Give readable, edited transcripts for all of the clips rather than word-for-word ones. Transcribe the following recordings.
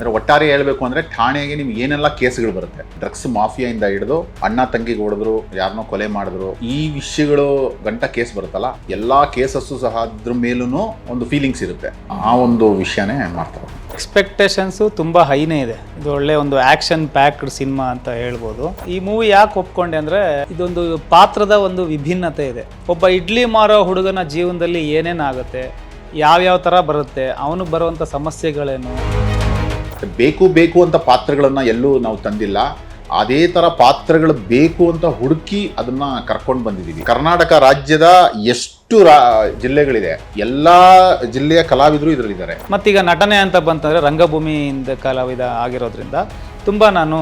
ಅಂದರೆ ಒಟ್ಟಾರೆ ಹೇಳಬೇಕು ಅಂದರೆ ಠಾಣೆಗೆ ನಿಮ್ಗೆ ಏನೆಲ್ಲ ಕೇಸ್ಗಳು ಬರುತ್ತೆ, ಡ್ರಗ್ಸ್ ಮಾಫಿಯಾಯಿಂದ ಹಿಡಿದು ಅಣ್ಣ ತಂಗಿಗೆ ಹೊಡೆದ್ರು, ಯಾರನ್ನೋ ಕೊಲೆ ಮಾಡಿದ್ರು, ಈ ವಿಷಯಗಳು ಗಂಟ ಕೇಸ್ ಬರುತ್ತಲ್ಲ, ಎಲ್ಲ ಕೇಸಸ್ಸು ಸಹ ಅದ್ರ ಮೇಲೂ ಒಂದು ಫೀಲಿಂಗ್ಸ್ ಇರುತ್ತೆ. ಆ ಒಂದು ವಿಷಯನೇ ಮಾಡ್ತಾರೆ. ಎಕ್ಸ್ಪೆಕ್ಟೇಷನ್ಸು ತುಂಬ ಹೈನೇ ಇದೆ. ಇದು ಒಳ್ಳೆ ಒಂದು ಆ್ಯಕ್ಷನ್ ಪ್ಯಾಕ್ಡ್ ಸಿನಿಮಾ ಅಂತ ಹೇಳ್ಬೋದು. ಈ ಮೂವಿ ಯಾಕೆ ಒಪ್ಕೊಂಡೆ ಅಂದರೆ ಇದೊಂದು ಪಾತ್ರದ ಒಂದು ವಿಭಿನ್ನತೆ ಇದೆ. ಒಬ್ಬ ಇಡ್ಲಿ ಮಾರೋ ಹುಡುಗನ ಜೀವನದಲ್ಲಿ ಏನೇನಾಗುತ್ತೆ, ಯಾವ್ಯಾವ ಥರ ಬರುತ್ತೆ, ಅವನಿಗೆ ಬರುವಂಥ ಸಮಸ್ಯೆಗಳೇನು. ಬೇಕು ಅಂತ ಪಾತ್ರಗಳನ್ನು ಎಲ್ಲೂ ನಾವು ತಂದಿಲ್ಲ. ಅದೇ ಥರ ಪಾತ್ರಗಳು ಬೇಕು ಅಂತ ಹುಡುಕಿ ಅದನ್ನ ಕರ್ಕೊಂಡು ಬಂದಿದ್ದೀವಿ. ಕರ್ನಾಟಕ ರಾಜ್ಯದ ಎಷ್ಟು ಜಿಲ್ಲೆಗಳಿದೆ, ಎಲ್ಲ ಜಿಲ್ಲೆಯ ಕಲಾವಿದರು ಇದರಲ್ಲಿದ್ದಾರೆ. ಮತ್ತೀಗ ನಟನೆ ಅಂತ ಬಂತಂದರೆ ರಂಗಭೂಮಿಯಿಂದ ಕಲಾವಿದ ಆಗಿರೋದ್ರಿಂದ ತುಂಬ ನಾನು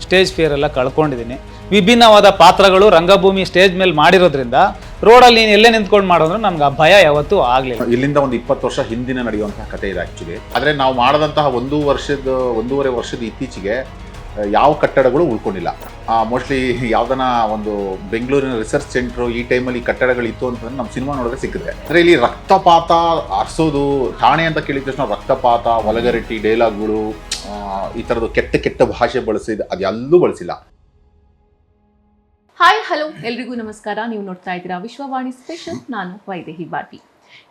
ಸ್ಟೇಜ್ ಫಿಯರ್ ಎಲ್ಲ ಕಳ್ಕೊಂಡಿದ್ದೀನಿ. ವಿಭಿನ್ನವಾದ ಪಾತ್ರಗಳು ರಂಗಭೂಮಿ ಸ್ಟೇಜ್ ಮೇಲೆ ಮಾಡಿರೋದ್ರಿಂದ ರೋಡಲ್ಲಿ ನೀನು ಎಲ್ಲೇ ನಿಂತ್ಕೊಂಡು ಮಾಡೋದ್ರೆ ನಮ್ಗೆ ಆ ಭಯ ಯಾವತ್ತೂ ಆಗಲಿಲ್ಲ. ಇಲ್ಲಿಂದ ಒಂದು 20 ವರ್ಷ ಹಿಂದಿನ ನಡೆಯುವಂತಹ ಕಥೆ ಇದೆ ಆ್ಯಕ್ಚುಲಿ. ಆದರೆ ನಾವು ಮಾಡಿದಂತಹ ಒಂದೂವರೆ ವರ್ಷದ ಇತ್ತೀಚೆಗೆ ಯಾವ ಕಟ್ಟಡಗಳು ಉಳ್ಕೊಂಡಿಲ್ಲ. ಮೋಸ್ಟ್ಲಿ ಯಾವ್ದನ ಒಂದು ಬೆಂಗಳೂರಿನ ರಿಸರ್ಚ್ ಸೆಂಟ್ರು ಈ ಟೈಮಲ್ಲಿ ಕಟ್ಟಡಗಳು ಇತ್ತು ಅಂತಂದ್ರೆ ನಮ್ಮ ಸಿನಿಮಾ ನೋಡಿದ್ರೆ ಸಿಕ್ಕಿದೆ. ಅಂದರೆ ಇಲ್ಲಿ ರಕ್ತಪಾತ ಹರಿಸೋದು, ಠಾಣೆ ಅಂತ ಕೇಳಿದ ತಕ್ಷಣ ರಕ್ತಪಾತ, ವಲಗರಿಟಿ, ಡೈಲಾಗ್ಗಳು, ಈ ಥರದ್ದು ಕೆಟ್ಟ ಭಾಷೆ ಬಳಸಿದ ಅದೆಲ್ಲೂ ಬಳಸಿಲ್ಲ. ಹಾಯ್ ಹಲೋ ಎಲ್ರಿಗೂ ನಮಸ್ಕಾರ. ನೀವು ನೋಡ್ತಾ ಇದ್ದೀರಾ ವಿಶ್ವವಾಣಿ ಸ್ಪೆಷಲ್. ನಾನು ವೈದೇಹಿ ಬಾಟಿ.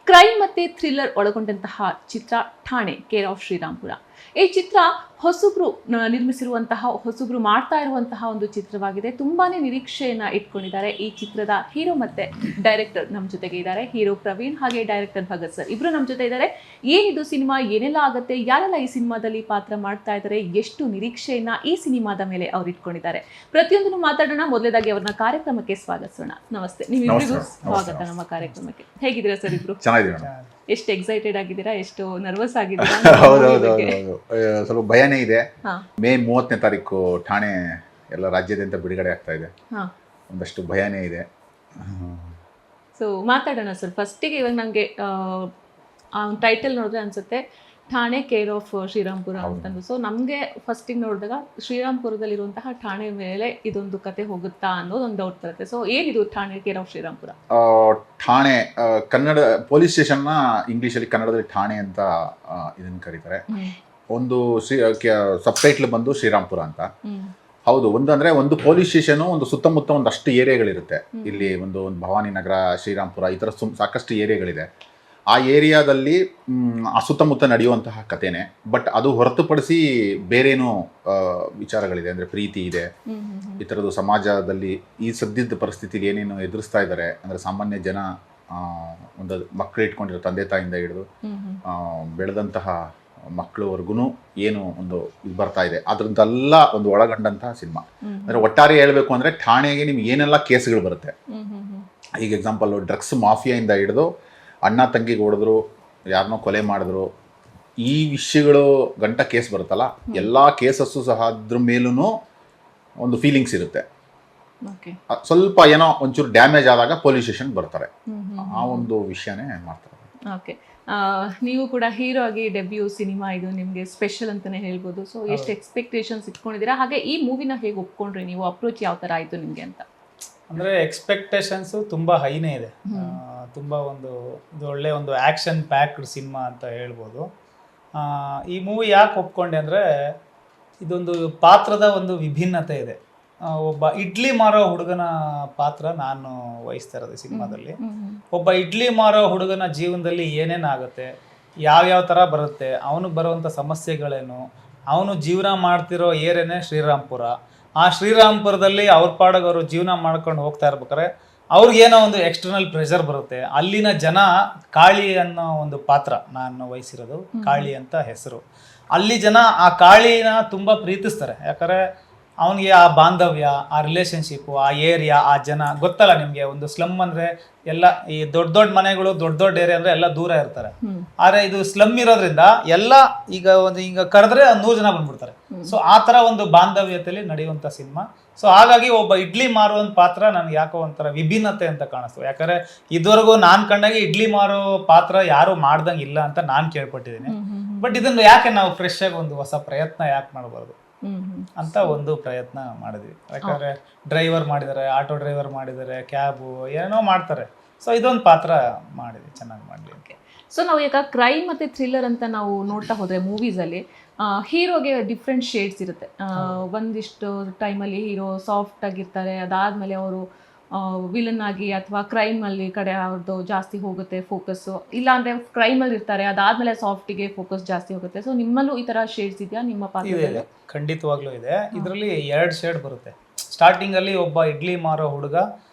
ಕ್ರೈಮ್ ಮತ್ತೆ ಥ್ರಿಲ್ಲರ್ ಒಳಗೊಂಡಂತಹ ಚಿತ್ರ ಠಾಣೆ ಕೇರ್ ಆಫ್ ಶ್ರೀರಾಮ್ಪುರ. ಈ ಚಿತ್ರ ಹೊಸಬ್ರು ನಿರ್ಮಿಸಿರುವಂತಹ, ಹೊಸಬ್ರು ಮಾಡ್ತಾ ಇರುವಂತಹ ಒಂದು ಚಿತ್ರವಾಗಿದೆ. ತುಂಬಾನೇ ನಿರೀಕ್ಷೆಯನ್ನ ಇಟ್ಕೊಂಡಿದ್ದಾರೆ. ಈ ಚಿತ್ರದ ಹೀರೋ ಮತ್ತೆ ಡೈರೆಕ್ಟರ್ ನಮ್ಮ ಜೊತೆಗೆ ಇದ್ದಾರೆ. ಹೀರೋ ಪ್ರವೀಣ್ ಹಾಗೆ ಡೈರೆಕ್ಟರ್ ಭಗತ್ ಸರ್ ಇಬ್ರು ನಮ್ಮ ಜೊತೆ ಇದ್ದಾರೆ. ಏನಿದು ಸಿನಿಮಾ, ಏನೆಲ್ಲ ಆಗುತ್ತೆ, ಯಾರೆಲ್ಲ ಈ ಸಿನಿಮಾದಲ್ಲಿ ಪಾತ್ರ ಮಾಡ್ತಾ ಇದ್ದಾರೆ, ಎಷ್ಟು ನಿರೀಕ್ಷೆಯನ್ನ ಈ ಸಿನಿಮಾದ ಮೇಲೆ ಅವ್ರು ಇಟ್ಕೊಂಡಿದ್ದಾರೆ, ಪ್ರತಿಯೊಂದನ್ನು ಮಾತಾಡೋಣ. ಮೊದಲೇದಾಗಿ ಅವ್ರನ್ನ ಕಾರ್ಯಕ್ರಮಕ್ಕೆ ಸ್ವಾಗತಿಸೋಣ. ನಮಸ್ತೆ, ನೀವಿಬ್ರಿಗೂ ಸ್ವಾಗತ ನಮ್ಮ ಕಾರ್ಯಕ್ರಮಕ್ಕೆ. ಹೇಗಿದ್ದೀರಾ ಸರ್ ಇಬ್ರು? ಚೆನ್ನಾಗಿದೆ. ಎಷ್ಟು ಎಕ್ಸೈಟೆಡ್ ಆಗಿದ್ದೀರಾ, ಎಷ್ಟು ನರ್ವಸ್ ಆಗಿದ್ದೀರಾ? ಹೌದೌದು, ಸ್ವಲ್ಪ ಭಯನೇ ಇದೆ. ಮೇ 30ನೇ ತಾರೀಕು ಠಾಣೆ ಎಲ್ಲ ರಾಜ್ಯಾದ್ಯಂತ ಬಿಡುಗಡೆ ಆಗ್ತಾ ಇದೆ. ಒಂದಷ್ಟು ಭಯನೇ ಇದೆ. ಸೊ ಮಾತಾಡೋಣ ಸರ್. ಫಸ್ಟಿಗೆ ಇವಾಗ ನನಗೆ ಆ ಟೈಟಲ್ ನೋಡಿದ್ರೆ ಅನ್ಸುತ್ತೆ ಠಾಣೆ ಕೇರ್ ಆಫ್ ಶ್ರೀರಾಮ್ಪುರ ಅಂತಂದು. ಸೊ ನಮಗೆ ಫಸ್ಟಿಗೆ ನೋಡಿದಾಗ ಶ್ರೀರಾಮ್ಪುರದಲ್ಲಿರುವಂತಹ ಠಾಣೆ ಮೇಲೆ ಇದೊಂದು ಕತೆ ಹೋಗುತ್ತಾ ಅನ್ನೋದು ಒಂದು ಡೌಟ್ ಬರುತ್ತೆ. ಸೊ ಏನಿದು ಠಾಣೆ ಕೇರ್ ಆಫ್ ಶ್ರೀರಾಮ್ಪುರ? ಠಾಣೆ ಕನ್ನಡ ಪೊಲೀಸ್ ಸ್ಟೇಷನ್ನ ಇಂಗ್ಲೀಷಲ್ಲಿ, ಕನ್ನಡದಲ್ಲಿ ಠಾಣೆ ಅಂತ ಇದನ್ನು ಕರೀತಾರೆ. ಒಂದು ಸಬ್ ಟೈಟ್ಲ್ ಬಂದು ಶ್ರೀರಾಮ್ಪುರ ಅಂತ. ಹೌದು, ಒಂದಂದ್ರೆ ಒಂದು ಪೊಲೀಸ್ ಸ್ಟೇಷನು, ಒಂದು ಸುತ್ತಮುತ್ತ ಒಂದಷ್ಟು ಏರಿಯಾಗಳಿರುತ್ತೆ. ಇಲ್ಲಿ ಒಂದು ಭವಾನಿ ನಗರ, ಶ್ರೀರಾಮ್ಪುರ, ಈ ಥರ ಸಾಕಷ್ಟು ಏರಿಯಾಗಳಿದೆ. ಆ ಏರಿಯಾದಲ್ಲಿ ಆ ಸುತ್ತಮುತ್ತ ನಡೆಯುವಂತಹ ಕಥೆನೇ. ಬಟ್ ಅದು ಹೊರತುಪಡಿಸಿ ಬೇರೇನೂ ವಿಚಾರಗಳಿದೆ. ಅಂದರೆ ಪ್ರೀತಿ ಇದೆ, ಈ ಥರದ್ದು ಸಮಾಜದಲ್ಲಿ ಈ ಸದ್ಯದ ಪರಿಸ್ಥಿತಿಲಿ ಏನೇನು ಎದುರಿಸ್ತಾ ಇದ್ದಾರೆ, ಅಂದರೆ ಸಾಮಾನ್ಯ ಜನ, ಒಂದು ಮಕ್ಕಳು ಇಟ್ಕೊಂಡಿರೋ ತಂದೆ ತಾಯಿಂದ ಹಿಡಿದು ಬೆಳೆದಂತಹ ಮಕ್ಕಳವರೆಗೂ ಏನು ಒಂದು ಇದು ಬರ್ತಾ ಇದೆ, ಅದ್ರದ್ದೆಲ್ಲ ಒಂದು ಒಳಗೊಂಡಂತಹ ಸಿನಿಮಾ. ಅಂದರೆ ಒಟ್ಟಾರೆ ಹೇಳಬೇಕು ಅಂದರೆ ಠಾಣೆಗೆ ನಿಮ್ಗೆ ಏನೆಲ್ಲ ಕೇಸ್ಗಳು ಬರುತ್ತೆ. ಈಗ ಎಕ್ಸಾಂಪಲ್, ಡ್ರಗ್ಸ್ ಮಾಫಿಯಾಯಿಂದ ಹಿಡಿದು ಅಣ್ಣ ತಂಗಿಗೆ ಹೊಡೆದ್ರು, ಯಾರನ್ನೋ ಕೊಲೆ ಮಾಡಿದ್ರು, ಈ ವಿಷಯಗಳು ಗಂಟ ಕೇಸ್ ಬರುತ್ತಲ್ಲ, ಎಲ್ಲ ಕೇಸಸ್ಸು ಸಹ ಅದ್ರ ಮೇಲೂ ಒಂದು ಫೀಲಿಂಗ್ಸ್ ಇರುತ್ತೆ. ಸ್ವಲ್ಪ ಏನೋ ಒಂಚೂರು ಡ್ಯಾಮೇಜ್ ಆದಾಗ ಪೊಲೀಸ್ ಸ್ಟೇಷನ್ ಬರ್ತಾರೆ. ಆ ಒಂದು ವಿಷಯನೇ ಮಾಡ್ತಾರೆ. ಓಕೆ, ನೀವು ಕೂಡ ಹೀರೋ ಆಗಿ ಡೆಬ್ಯೂ ಸಿನಿಮಾ ಇದು ನಿಮಗೆ ಸ್ಪೆಷಲ್ ಅಂತಲೇ ಹೇಳ್ಬೋದು. ಸೊ ಎಷ್ಟು ಎಕ್ಸ್ಪೆಕ್ಟೇಷನ್ಸ್ ಇಟ್ಕೊಂಡಿದ್ದೀರಾ, ಹಾಗೆ ಈ ಮೂವಿನ ಹೇಗೆ ಒಪ್ಕೊಂಡ್ರಿ ನೀವು, ಅಪ್ರೋಚ್ ಯಾವ ಥರ ಆಯಿತು ನಿಮಗೆ ಅಂತ? ಅಂದರೆ ಎಕ್ಸ್ಪೆಕ್ಟೇಷನ್ಸು ತುಂಬ ಹೈನೇ ಇದೆ. ತುಂಬ ಇದು ಒಳ್ಳೆ ಒಂದು ಆ್ಯಕ್ಷನ್ ಪ್ಯಾಕ್ಡ್ ಸಿನಿಮಾ ಅಂತ ಹೇಳ್ಬೋದು. ಈ ಮೂವಿ ಯಾಕೆ ಒಪ್ಕೊಂಡೆ ಅಂದರೆ ಇದೊಂದು ಪಾತ್ರದ ಒಂದು ವಿಭಿನ್ನತೆ ಇದೆ. ಒಬ್ಬ ಇಡ್ಲಿ ಮಾರೋ ಹುಡುಗನ ಪಾತ್ರ ನಾನು ವಹಿಸ್ತಾ ಇರೋದು ಸಿನಿಮಾದಲ್ಲಿ. ಒಬ್ಬ ಇಡ್ಲಿ ಮಾರೋ ಹುಡುಗನ ಜೀವನದಲ್ಲಿ ಏನೇನಾಗುತ್ತೆ, ಯಾವ್ಯಾವ ಥರ ಬರುತ್ತೆ, ಅವನಿಗೆ ಬರುವಂಥ ಸಮಸ್ಯೆಗಳೇನು, ಅವನು ಜೀವನ ಮಾಡ್ತಿರೋ ಏರಿಯಾನೇ ಶ್ರೀರಾಮ್ಪುರ. ಆ ಶ್ರೀರಾಮ್ಪುರದಲ್ಲಿ ಅವ್ರ ಪಾಡಗೆ ಅವರು ಜೀವನ ಮಾಡ್ಕೊಂಡು ಹೋಗ್ತಾ ಇರ್ಬೇಕಾರೆ ಅವ್ರಿಗೇನೋ ಒಂದು ಎಕ್ಸ್ಟರ್ನಲ್ ಪ್ರೆಷರ್ ಬರುತ್ತೆ. ಅಲ್ಲಿನ ಜನ, ಕಾಳಿ ಅನ್ನೋ ಒಂದು ಪಾತ್ರ ನಾನು ವಹಿಸಿರೋದು, ಕಾಳಿ ಅಂತ ಹೆಸರು. ಅಲ್ಲಿ ಜನ ಆ ಕಾಳಿನ ತುಂಬ ಪ್ರೀತಿಸ್ತಾರೆ. ಯಾಕಂದರೆ ಅವನಿಗೆ ಆ ಬಾಂಧವ್ಯ, ಆ ರಿಲೇಷನ್ಶಿಪ್ಪು, ಆ ಏರಿಯಾ, ಆ ಜನ ಗೊತ್ತಲ್ಲ ನಿಮಗೆ. ಒಂದು ಸ್ಲಮ್ ಅಂದರೆ ಎಲ್ಲ ಈ ದೊಡ್ಡ ಮನೆಗಳು, ದೊಡ್ಡ ಏರಿಯಾ ಅಂದರೆ ಎಲ್ಲ ದೂರ ಇರ್ತಾರೆ. ಆದರೆ ಇದು ಸ್ಲಮ್ ಇರೋದ್ರಿಂದ ಎಲ್ಲ ಈಗ ಕರೆದ್ರೆ 100 ಜನ ಬಂದ್ಬಿಡ್ತಾರೆ. ಸೊ ಆ ಥರ ಒಂದು ಬಾಂಧವ್ಯತೆಯಲ್ಲಿ ನಡೆಯುವಂಥ ಸಿನಿಮಾ. ಸೊ ಹಾಗಾಗಿ ಒಬ್ಬ ಇಡ್ಲಿ ಮಾರುವಂಥ ಪಾತ್ರ ನನಗೆ ಯಾಕೋ ಒಂಥರ ವಿಭಿನ್ನತೆ ಅಂತ ಕಾಣಿಸ್ತು. ಯಾಕಂದರೆ ಇದುವರೆಗೂ ನಾನು ಕಂಡಾಗೆ ಇಡ್ಲಿ ಮಾರೋ ಪಾತ್ರ ಯಾರು ಮಾಡ್ದಂಗೆ ಇಲ್ಲ ಅಂತ ನಾನು ಕೇಳ್ಪಟ್ಟಿದ್ದೀನಿ. ಬಟ್ ಇದನ್ನು ಯಾಕೆ ನಾವು ಫ್ರೆಶ್ ಆಗಿ ಒಂದು ಹೊಸ ಪ್ರಯತ್ನ ಯಾಕೆ ಮಾಡಬಾರ್ದು ಅಂತ ಒಂದು ಪ್ರಯತ್ನ ಮಾಡಿದ್ವಿ. ಯಾಕಂದರೆ ಡ್ರೈವರ್ ಮಾಡಿದ್ದಾರೆ, ಆಟೋ ಡ್ರೈವರ್ ಮಾಡಿದ್ದಾರೆ, ಕ್ಯಾಬು ಏನೋ ಮಾಡ್ತಾರೆ. ಸೊ ಇದೊಂದು ಪಾತ್ರ ಮಾಡಿದ್ವಿ, ಚೆನ್ನಾಗಿ ಮಾಡಲಿ. ಓಕೆ, ಸೊ ನಾವು ಈಗ ಕ್ರೈಮ್ ಮತ್ತು ಥ್ರಿಲ್ಲರ್ ಅಂತ ನಾವು ನೋಡ್ತಾ ಹೋದರೆ ಮೂವೀಸಲ್ಲಿ ಹೀರೋಗೆ ಡಿಫ್ರೆಂಟ್ ಶೇಡ್ಸ್ ಇರುತ್ತೆ. ಒಂದಿಷ್ಟು ಟೈಮಲ್ಲಿ ಹೀರೋ ಸಾಫ್ಟ್ ಆಗಿರ್ತಾರೆ, ಅದಾದಮೇಲೆ ಅವರು ವಿಲನ್ ಆಗಿ ಅಥವಾ ಕ್ರೈಮಲ್ಲಿ ಕಡೆ ಅವ್ರದ್ದು ಜಾಸ್ತಿ ಹೋಗುತ್ತೆ ಫೋಕಸ್ಸು, ಇಲ್ಲಾಂದರೆ ಕ್ರೈಮಲ್ಲಿ ಇರ್ತಾರೆ ಅದಾದಮೇಲೆ ಸಾಫ್ಟಿಗೆ ಫೋಕಸ್ ಜಾಸ್ತಿ ಹೋಗುತ್ತೆ. ಸೊ ನಿಮ್ಮಲ್ಲೂ ಈ ಥರ ಶೇಡ್ಸ್ ಇದೆಯಾ ನಿಮ್ಮ ಪಾತ್ರದಲ್ಲಿ? ಇದೆ, ಖಂಡಿತವಾಗ್ಲೂ ಇದೆ. ಇದರಲ್ಲಿ 2 ಶೇಡ್ ಬರುತ್ತೆ. ಸ್ಟಾರ್ಟಿಂಗಲ್ಲಿ ಒಬ್ಬ ಇಡ್ಲಿ ಮಾರೋ ಹುಡುಗ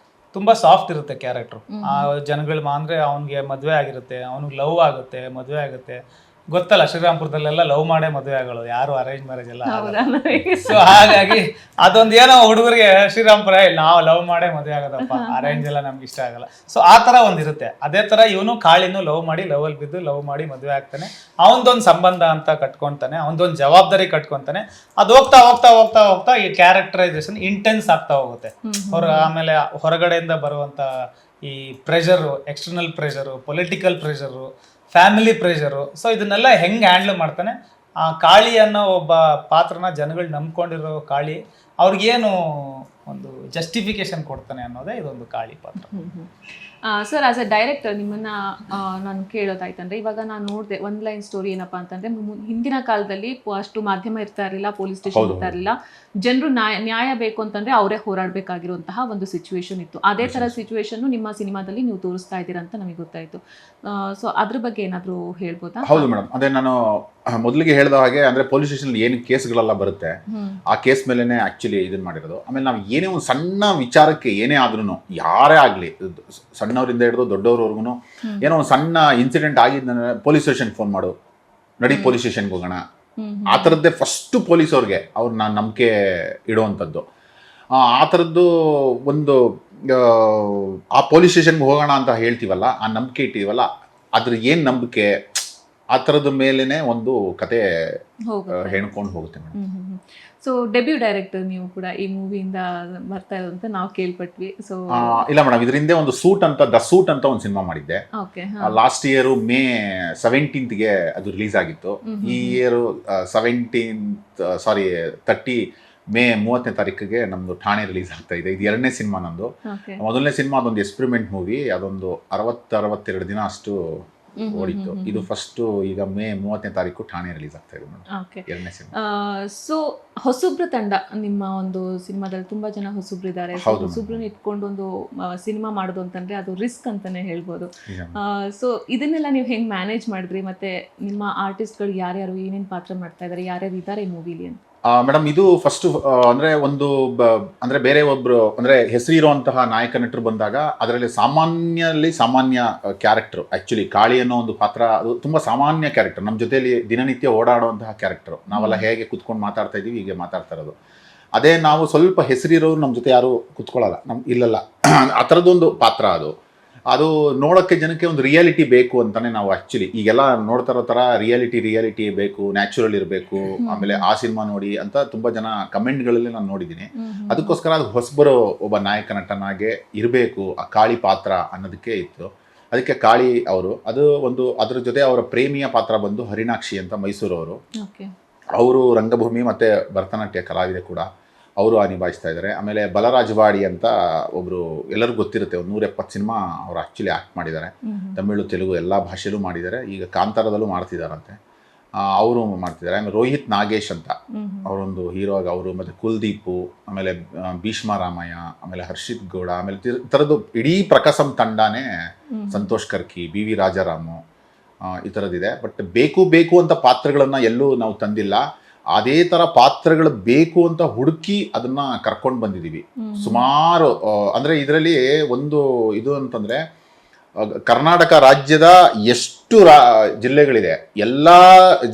ತುಂಬ ಸಾಫ್ಟ್ ಇರುತ್ತೆ ಕ್ಯಾರೆಕ್ಟ್ರು. ಆ ಜನಗಳು ಅಂದರೆ ಅವನಿಗೆ ಮದುವೆ ಆಗಿರುತ್ತೆ, ಅವನಿಗೆ ಲವ್ ಆಗುತ್ತೆ, ಮದುವೆ ಆಗುತ್ತೆ. ಗೊತ್ತಲ್ಲ, ಶ್ರೀರಾಮ್ಪುರದಲ್ಲೆಲ್ಲ ಲವ್ ಮಾಡೇ ಮದುವೆ ಆಗೋದು, ಯಾರು ಅರೇಂಜ್ ಮ್ಯಾರೇಜ್ ಎಲ್ಲ. ಸೊ ಹಾಗಾಗಿ ಅದೊಂದು ಏನೋ ಹುಡುಗರಿಗೆ ಶ್ರೀರಾಮ್ಪುರ ನಾವು ಲವ್ ಮಾಡೇ ಮದುವೆ ಆಗೋದಪ್ಪ, ಅರೇಂಜ್ ಎಲ್ಲ ನಮ್ಗೆ ಇಷ್ಟ ಆಗಲ್ಲ. ಸೊ ಆ ಥರ ಒಂದಿರುತ್ತೆ. ಅದೇ ಥರ ಇವನು ಕಾಳಿನೂ ಲವ್ ಮಾಡಿ ಲವಲ್ಲಿ ಬಿದ್ದು ಲವ್ ಮಾಡಿ ಮದುವೆ ಆಗ್ತಾನೆ. ಅವನದೊಂದು ಸಂಬಂಧ ಅಂತ ಕಟ್ಕೊತಾನೆ, ಅವನದೊಂದು ಜವಾಬ್ದಾರಿ ಕಟ್ಕೊತಾನೆ. ಅದು ಹೋಗ್ತಾ ಹೋಗ್ತಾ ಹೋಗ್ತಾ ಹೋಗ್ತಾ ಈ ಕ್ಯಾರೆಕ್ಟರೈಸೇಷನ್ ಇಂಟೆನ್ಸ್ ಆಗ್ತಾ ಹೋಗುತ್ತೆ. ಆಮೇಲೆ ಹೊರಗಡೆಯಿಂದ ಬರುವಂಥ ಈ pressure, external pressure, political pressure, family pressure. So ಇದನ್ನೆಲ್ಲ ಹೆಂಗೆ ಹ್ಯಾಂಡ್ಲ್ ಮಾಡ್ತಾನೆ. ಆ ಕಾಳಿ ಅನ್ನೋ ಒಬ್ಬ ಪಾತ್ರನ ಜನಗಳು ನಂಬ್ಕೊಂಡಿರೋ ಕಾಳಿ ಅವ್ರಿಗೇನು ಒಂದು ಜಸ್ಟಿಫಿಕೇಶನ್ ಕೊಡ್ತಾನೆ ಅನ್ನೋದೇ ಇದೊಂದು ಕಾಳಿ ಪಾತ್ರ. ಸರ್, ಆಸ್ ಅ ಡೈರೆಕ್ಟರ್ ನಿಮ್ಮನ್ನ ನಾನು ಕೇಳೋದಾಯ್ತಂದ್ರೆ, ಇವಾಗ ನಾನು ನೋಡಿದೆ ಒಂದು ಲೈನ್ ಸ್ಟೋರಿ ಏನಪ್ಪಾ ಅಂತಂದ್ರೆ, ಹಿಂದಿನ ಕಾಲದಲ್ಲಿ ಅಷ್ಟು ಮಾಧ್ಯಮ ಇರ್ತಾ ಇರಲಿಲ್ಲ, ಪೊಲೀಸ್ ಸ್ಟೇಷನ್ ಇರ್ತಾ ಇರಲಿಲ್ಲ, ಜನರು ನ್ಯಾಯ ಬೇಕು ಅಂತಂದ್ರೆ ಅವರೇ ಹೋರಾಡಬೇಕಾಗಿರುವಂತಹ ಒಂದು ಸಿಚುವೇಶನ್ ಇತ್ತು. ಅದೇ ತರ ಸಿಚುವೇಶನ್ ನಿಮ್ಮ ಸಿನಿಮಾದಲ್ಲಿ ನೀವು ತೋರಿಸ್ತಾ ಇದ್ದೀರಾ ಅಂತ ನಮಗೆ ಗೊತ್ತಾಯ್ತು. ಸೊ ಅದ್ರ ಬಗ್ಗೆ ಏನಾದರೂ ಹೇಳ್ಬೋದಾ? ಹೌದು ಮೇಡಮ್, ಅದೇ ನಾನು ಮೊದಲಿಗೆ ಹೇಳಿದ ಹಾಗೆ ಅಂದ್ರೆ ಪೊಲೀಸ್ ಸ್ಟೇಷನ್ ಏನು ಕೇಸ್ಗಳೆಲ್ಲ ಬರುತ್ತೆ ಆ ಕೇಸ್ ಮೇಲೆನೆ ಆಕ್ಚುಲಿ ಇದನ್ನ ಮಾಡಿರೋದು. ಆಮೇಲೆ ನಾವು ಏನೇ ಒಂದು ಸಣ್ಣ ವಿಚಾರಕ್ಕೆ ಏನೇ ಆದ್ರೂ, ಯಾರೇ ಆಗ್ಲಿ, ಸಣ್ಣವರಿಂದ ಹಿಡಿದು ದೊಡ್ಡವ್ರವರೆಗೂ ಏನೋ ಒಂದು ಸಣ್ಣ ಇನ್ಸಿಡೆಂಟ್ ಆಗಿದ್ದಂದ್ರೆ ಪೊಲೀಸ್ ಸ್ಟೇಷನ್ ಫೋನ್ ಮಾಡು, ನಡಿ ಪೊಲೀಸ್ ಸ್ಟೇಷನ್ಗೆ ಹೋಗೋಣ, ಆ ಥರದ್ದೇ ಫಸ್ಟು ಪೊಲೀಸ್ ಅವ್ರಿಗೆ ಅವ್ರನ್ನ ನಂಬಿಕೆ ಇಡುವಂಥದ್ದು. ಆ ಥರದ್ದು ಒಂದು ಆ ಪೊಲೀಸ್ ಸ್ಟೇಷನ್ಗೆ ಹೋಗೋಣ ಅಂತ ಹೇಳ್ತೀವಲ್ಲ, ಆ ನಂಬಿಕೆ ಇಟ್ಟಿವಲ್ಲ, ಅದ್ರ ಏನು ನಂಬಿಕೆ, ಆ ಥರದ ಮೇಲೇನೆ ಒಂದು ಕತೆ ಹೇಳ್ಕೊಂಡು ಹೋಗುತ್ತೆ ಮೇಡಮ್. ಸೊ ಡೆಬ್ಯೂ ಡೈರೆಕ್ಟರ್ ನೀವು ಕೂಡ ಈ ಮೂವಿಯಿಂದ ಬರ್ತಾ ಇರೋದಂತ ನಾವು ಕೇಳ್ಪಟ್ವಿ. ಸೊ ಇಲ್ಲ ಮೇಡಮ್, ಇದರಿಂದ ಒಂದು ಸೂಟ್ ಅಂತ ದ ಸೂಟ್ ಅಂತ ಒಂದು ಸಿನಿಮಾ ಮಾಡಿದ್ದೆ. ಲಾಸ್ಟ್ ಇಯರ್ May 17th ಅದು ರಿಲೀಸ್ ಆಗಿತ್ತು. ಈ ಇಯರ್ 30 May 30 ನಮ್ದು ಠಾಣೆ ರಿಲೀಸ್ ಆಗ್ತಾ ಇದೆ. ಇದು 2ನೇ ಸಿನಿಮಾ ನಂದು. ಮೊದಲನೇ ಸಿನಿಮಾ ಅದೊಂದು ಎಕ್ಸ್ಪೆರಿಮೆಂಟ್ ಮೂವಿ, ಅದೊಂದು 62 ದಿನ ಅಷ್ಟು ಓಡಿತ್ತು. ಇದು ಫಸ್ಟ್ ಈಗ May 30 ಠಾಣೆ ರಿಲೀಸ್ ಆಗ್ತಾ ಇದೆ ಮೇಡಮ್, 2ನೇ ಸಿನಿಮಾ. ಸೊ ಹೊಸಬ್ರ ತಂಡ ನಿಮ್ಮ ಒಂದು ಸಿನಿಮಾದಲ್ಲಿ ತುಂಬಾ ಜನ ಹೊಸಬ್ರಿದ್ದಾರೆ. ಹೊಸಬ್ರನ್ನ ಇಟ್ಕೊಂಡು ಒಂದು ಸಿನಿಮಾ ಮಾಡೋದು ಅಂತಂದ್ರೆ ಅದು ರಿಸ್ಕ್ ಅಂತಾನೆ ಹೇಳ್ಬೋದು. ಸೊ ಇದನ್ನೆಲ್ಲ ನೀವು ಹೆಂಗ್ ಮ್ಯಾನೇಜ್ ಮಾಡಿದ್ರಿ, ಮತ್ತೆ ನಿಮ್ಮ ಆರ್ಟಿಸ್ಟ್ಗಳು ಯಾರ್ಯಾರು ಏನೇನು ಪಾತ್ರ ಮಾಡ್ತಾ ಇದ್ದಾರೆ, ಯಾರ್ಯಾರು ಇದ್ದಾರೆ ಈ ಮೂವಿಲಿ ಅಂತ? ಮೇಡಮ್, ಇದು ಫಸ್ಟ್ ಅಂದ್ರೆ ಒಂದು ಅಂದ್ರೆ ಬೇರೆ ಒಬ್ರು ಅಂದ್ರೆ ಹೆಸರಿರುವಂತಹ ನಾಯಕ ನಟರು ಬಂದಾಗ ಅದರಲ್ಲಿ ಸಾಮಾನ್ಯ ಕ್ಯಾರೆಕ್ಟರ್. ಆಕ್ಚುಲಿ ಕಾಳಿ ಅನ್ನೋ ಒಂದು ಪಾತ್ರ ಅದು ತುಂಬಾ ಸಾಮಾನ್ಯ ಕ್ಯಾರೆಕ್ಟರ್, ನಮ್ಮ ಜೊತೆಲಿ ದಿನನಿತ್ಯ ಓಡಾಡುವಂತಹ ಕ್ಯಾರೆಕ್ಟರ್. ನಾವೆಲ್ಲ ಹೇಗೆ ಕುತ್ಕೊಂಡು ಮಾತಾಡ್ತಾ ಇದೀವಿ ಹೀಗೆ ಮಾತಾಡ್ತಾ ಇರೋದು. ಅದೇ ನಾವು ಸ್ವಲ್ಪ ಹೆಸರಿರೋರು ನಮ್ಮ ಜೊತೆ ಯಾರು ಕುತ್ಕೊಳ್ಳಲ್ಲ, ಇಲ್ಲಲ್ಲ, ಆ ಥರದ್ದೊಂದು ಪಾತ್ರ ಅದು ನೋಡೋಕ್ಕೆ ಜನಕ್ಕೆ ಒಂದು ರಿಯಾಲಿಟಿ ಬೇಕು ಅಂತಾನೆ ನಾವು ಆಕ್ಚುಲಿ ಈಗೆಲ್ಲ ನೋಡ್ತಾ ಇರೋ ಥರ ರಿಯಾಲಿಟಿ ಬೇಕು, ನ್ಯಾಚುರಲ್ ಇರಬೇಕು, ಆಮೇಲೆ ಆ ಸಿನಿಮಾ ನೋಡಿ ಅಂತ ತುಂಬ ಜನ ಕಮೆಂಟ್ಗಳಲ್ಲಿ ನಾನು ನೋಡಿದ್ದೀನಿ. ಅದಕ್ಕೋಸ್ಕರ ಅದು ಹೊಸಬರು ಒಬ್ಬ ನಾಯಕ ನಟನಾಗೆ ಇರಬೇಕು ಆ ಕಾಳಿ ಪಾತ್ರ ಅನ್ನೋದಕ್ಕೆ ಇತ್ತು. ಅದಕ್ಕೆ ಕಾಳಿ ಅವರು ಅದು ಒಂದು, ಅದರ ಜೊತೆ ಅವರ ಪ್ರೇಮಿಯ ಪಾತ್ರ ಬಂದು ಹರಿಣಾಕ್ಷಿ ಅಂತ ಮೈಸೂರವರು. ಅವರು ರಂಗಭೂಮಿ ಮತ್ತು ಭರತನಾಟ್ಯ ಕಲಾವಿದೆ ಕೂಡ, ಅವರು ನಿಭಾಯಿಸ್ತಾ ಇದ್ದಾರೆ. ಆಮೇಲೆ ಬಲರಾಜವಾಡಿ ಅಂತ ಒಬ್ಬರು, ಎಲ್ಲರಿಗೂ ಗೊತ್ತಿರುತ್ತೆ, ಒಂದು 170 ಸಿನಿಮಾ ಅವರು ಆ್ಯಕ್ಚುಲಿ ಆ್ಯಕ್ಟ್ ಮಾಡಿದ್ದಾರೆ. ತಮಿಳು, ತೆಲುಗು ಎಲ್ಲ ಭಾಷೆಯಲ್ಲೂ ಮಾಡಿದ್ದಾರೆ. ಈಗ ಕಾಂತಾರದಲ್ಲೂ ಮಾಡ್ತಿದ್ದಾರಂತೆ, ಅವರು ಮಾಡ್ತಿದ್ದಾರೆ. ಆಮೇಲೆ ರೋಹಿತ್ ನಾಗೇಶ್ ಅಂತ ಅವರೊಂದು ಹೀರೋ ಆಗಿ ಅವರು, ಮತ್ತು ಕುಲ್ದೀಪು, ಆಮೇಲೆ ಭೀಷ್ಮ ರಾಮಯ್ಯ, ಆಮೇಲೆ ಹರ್ಷಿತ್ ಗೌಡ, ಆಮೇಲೆ ಈ ಥರದ್ದು ಇಡೀ ಪ್ರಕಾಶಂ ತಂಡನೇ, ಸಂತೋಷ್ ಕರ್ಕಿ, BV ರಾಜಾರಾಮು, ಈ ಥರದ್ದಿದೆ. ಬಟ್ ಬೇಕು ಅಂತ ಪಾತ್ರಗಳನ್ನು ಎಲ್ಲೂ ನಾವು ತಂದಿಲ್ಲ. ಅದೇ ಥರ ಪಾತ್ರಗಳು ಬೇಕು ಅಂತ ಹುಡುಕಿ ಅದನ್ನ ಕರ್ಕೊಂಡು ಬಂದಿದ್ದೀವಿ ಸುಮಾರು. ಅಂದರೆ ಇದರಲ್ಲಿ ಒಂದು ಇದು ಅಂತಂದರೆ, ಕರ್ನಾಟಕ ರಾಜ್ಯದ ಎಷ್ಟು ಜಿಲ್ಲೆಗಳಿದೆ, ಎಲ್ಲ